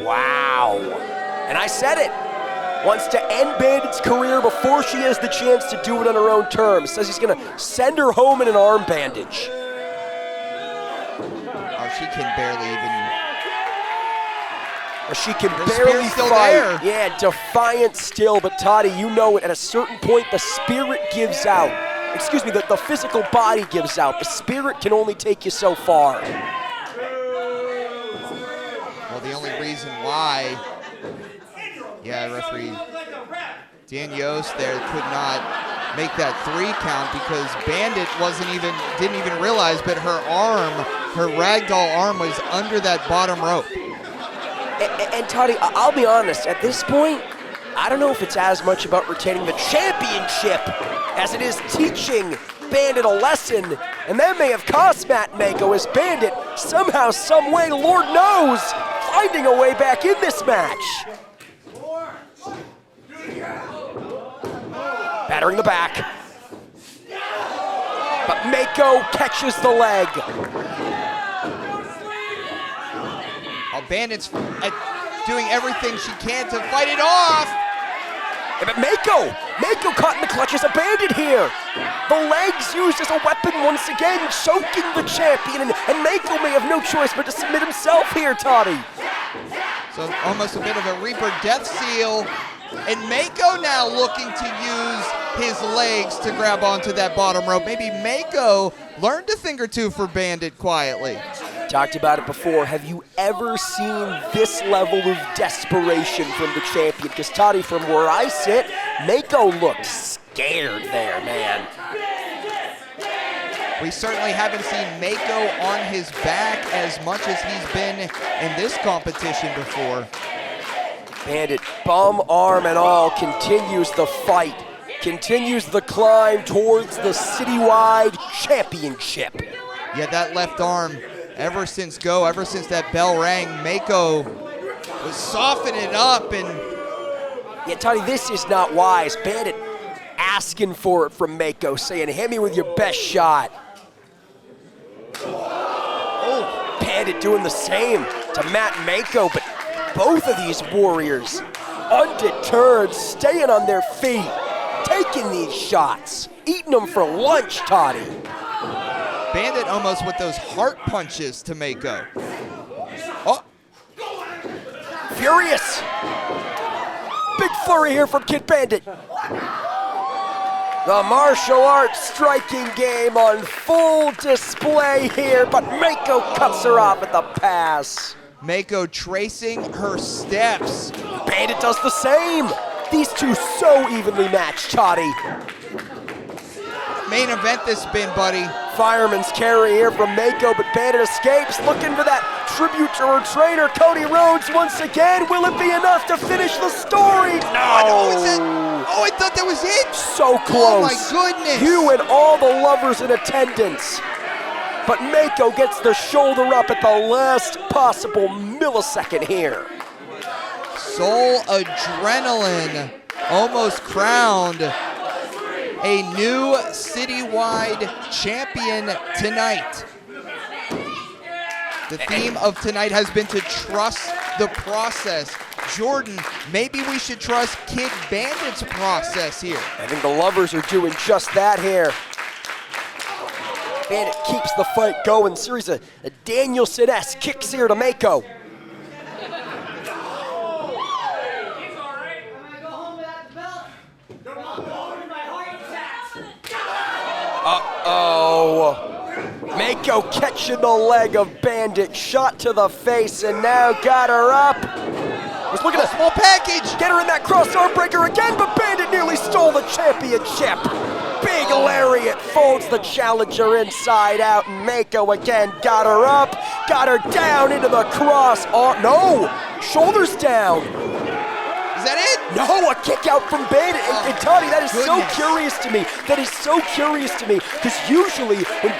Wow. And I said it. Wants to end Bandit's career before she has the chance to do it on her own terms. Says he's going to send her home in an arm bandage. Oh, she can barely even... She can Her barely spirit's still fight. there. Yeah, defiant still, but Toddy, you know it. At a certain point, the spirit gives out. Excuse me, the physical body gives out. The spirit can only take you so far. Well, the only reason why, yeah, referee Dan Yost there could not make that 3 count because Bandit didn't even realize, but her arm, her ragdoll arm was under that bottom rope. And Toddy, I'll be honest, at this point, I don't know if it's as much about retaining the championship as it is teaching Bandit a lesson, and that may have cost Matt Mako as Bandit somehow, some way, Lord knows, finding a way back in this match. Battering the back. But Mako catches the leg. Bandit's doing everything she can to fight it off. Yeah, but Mako caught in the clutches of Bandit here. The legs used as a weapon once again, choking the champion, and Mako may have no choice but to submit himself here, Toddy. So almost a bit of a Reaper death seal, and Mako now looking to use his legs to grab onto that bottom rope. Maybe Mako learned a thing or two for Bandit quietly. Talked about it before. Have you ever seen this level of desperation from the champion? Because Toddy, from where I sit, Mako looked scared there, man. We certainly haven't seen Mako on his back as much as he's been in this competition before. Bandit, bum, arm, and all, continues the fight, continues the climb towards the Citywide Championship. Yeah, that left arm, ever since that bell rang, Mako was softening it up and... Yeah, Toddy, this is not wise. Bandit asking for it from Mako, saying, hit me with your best shot. Oh, Bandit doing the same to Matt Mako, but both of these warriors, undeterred, staying on their feet, taking these shots, eating them for lunch, Toddy. Bandit almost with those heart punches to Mako. Oh. Furious. Big flurry here from Kid Bandit. The martial arts striking game on full display here, but Mako cuts her off at the pass. Mako tracing her steps. Bandit does the same. These two so evenly matched, Toddy. Main event this been, buddy. Fireman's carry here from Mako, but Bandit escapes, looking for that tribute to her trainer, Cody Rhodes, once again. Will it be enough to finish the story? No! Oh, I thought that was it! So close. Oh my goodness! You and all the lovers in attendance. But Mako gets the shoulder up at the last possible millisecond here. Soul Adrenaline almost crowned a new Citywide champion tonight. The theme of tonight has been to trust the process. Jordan, maybe we should trust Kid Bandit's process here. I think the lovers are doing just that here. Bandit keeps the fight going. Series of Danielson-esque kicks here to Mako. Uh-oh. Mako catching the leg of Bandit, shot to the face, and now got her up. Was looking at a small package. Get her in that cross arm breaker again, but Bandit nearly stole the championship. Big lariat folds the challenger inside out, and Mako again got her up, got her down into the cross arm. No, shoulders down. Is that it? No, a kick out from Bandit. And Toddy, that is so curious to me. That is so curious to me. Because usually when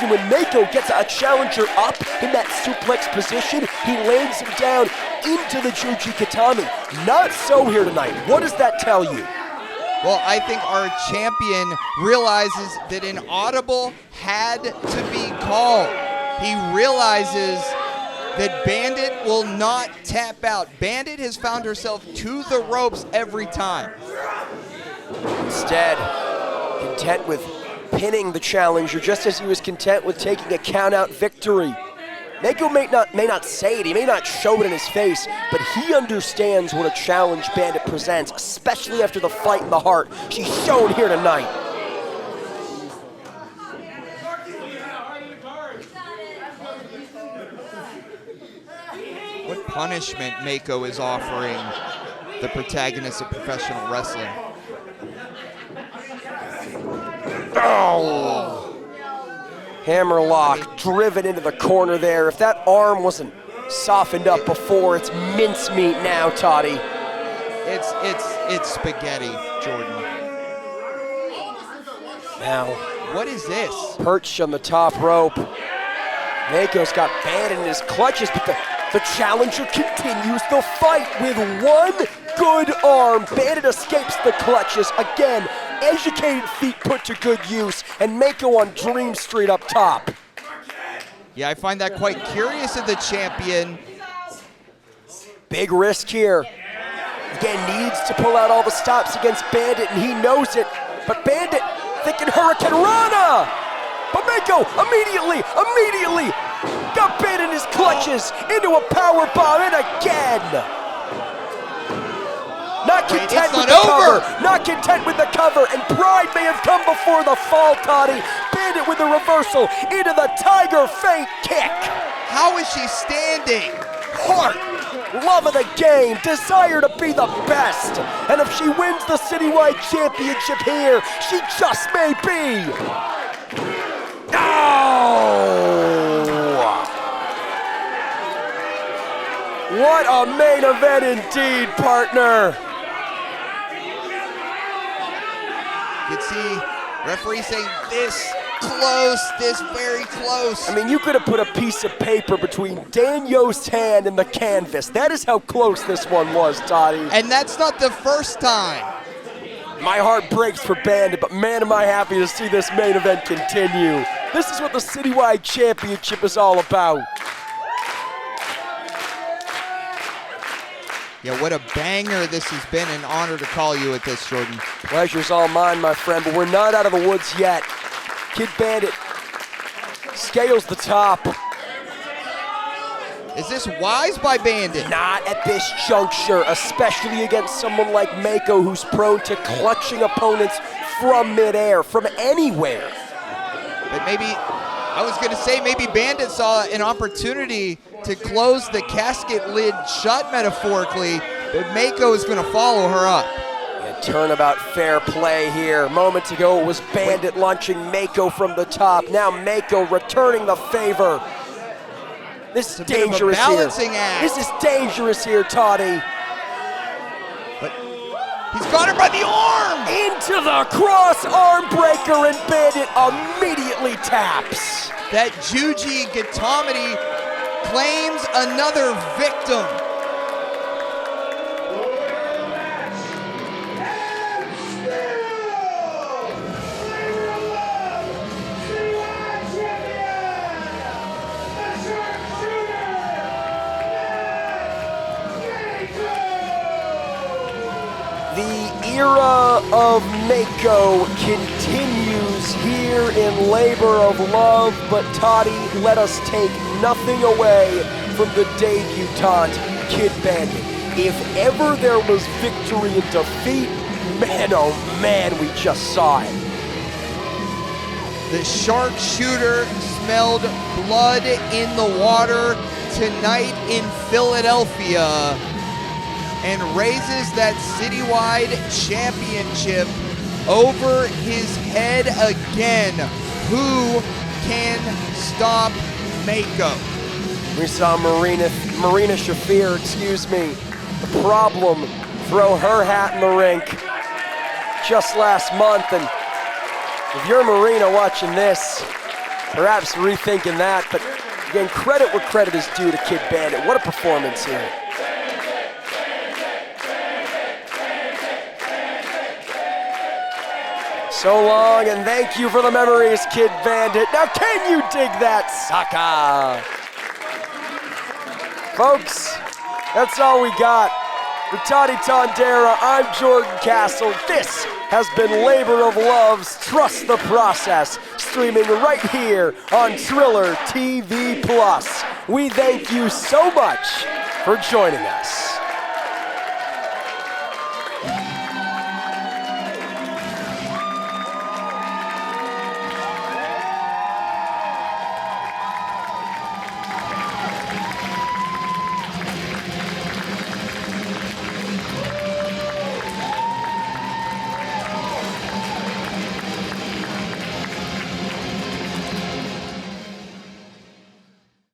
when Mako gets a challenger up in that suplex position, he lands him down into the Juji Katami. Not so here tonight. What does that tell you? Well, I think our champion realizes that an audible had to be called. He realizes that Bandit will not tap out. Bandit has found herself to the ropes every time. Instead, content with pinning the challenger, just as he was content with taking a count-out victory. Mako may not say it, he may not show it in his face, but he understands what a challenge Bandit presents, especially after the fight in the heart she's shown here tonight. What punishment Mako is offering the protagonist of professional wrestling. Oh! Hammerlock driven into the corner there. If that arm wasn't softened up before, it's mincemeat now, Toddy. It's spaghetti, Jordan. Now, what is this? Perched on the top rope. Mako's got Bandit in his clutches, but the challenger continues the fight with one good arm. Bandit escapes the clutches. Again, educated feet put to good use, and Mako on Dream Street up top. Yeah, I find that quite curious of the champion. Big risk here. Again, needs to pull out all the stops against Bandit, and he knows it. But Bandit thinking Hurricane Rana! But Mako immediately got Bandit in his clutches into a power bomb, and again! Not content with the cover, not content with the cover, and pride may have come before the fall, Toddy. Bandit with the reversal into the Tiger Feint kick. How is she standing? Heart, love of the game, desire to be the best. And if she wins the Citywide Championship here, she just may be. Oh! What a main event indeed, partner. You can see referee saying this close, this very close. I mean, you could have put a piece of paper between Dan Yost's hand and the canvas. That is how close this one was, Toddy. And that's not the first time. My heart breaks for Bandit, but man, am I happy to see this main event continue. This is what the Citywide Championship is all about. Yeah, what a banger this has been. An honor to call you at this, Jordan. Pleasure's all mine, my friend, but we're not out of the woods yet. Kid Bandit scales the top. Is this wise by Bandit? Not at this juncture, especially against someone like Mako, who's prone to clutching opponents from midair, from anywhere. But maybe, I was going to say, maybe Bandit saw an opportunity to close the casket lid shut, metaphorically, but Mako is going to follow her up. A turnabout fair play here. Moments ago, it was Bandit launching Mako from the top. Now Mako returning the favor. This is dangerous here. Balancing act. This is dangerous here, Toddy. But he's got her by the arm. Into the cross arm breaker, and Bandit immediately taps. That Juji Gatomedy claims another victim. The era of Mako continues here in Labor of Love, but Toddy, let us take nothing away from the debutante, Kid Bandit. If ever there was victory and defeat, man, oh man, we just saw it. The sharpshooter smelled blood in the water tonight in Philadelphia and raises that Citywide Championship over his head again. Who can stop Mako? We saw Marina Shafir, the Problem, throw her hat in the rink just last month. And if you're Marina watching this, perhaps rethinking that. But again, credit where credit is due to Kid Bandit. What a performance here. So long, and thank you for the memories, Kid Bandit. Now can you dig that, Saka? Folks, that's all we got. For Toddy Tondera, I'm Jordan Castle. This has been Labor of Love's Trust the Process, streaming right here on Triller TV+. We thank you so much for joining us.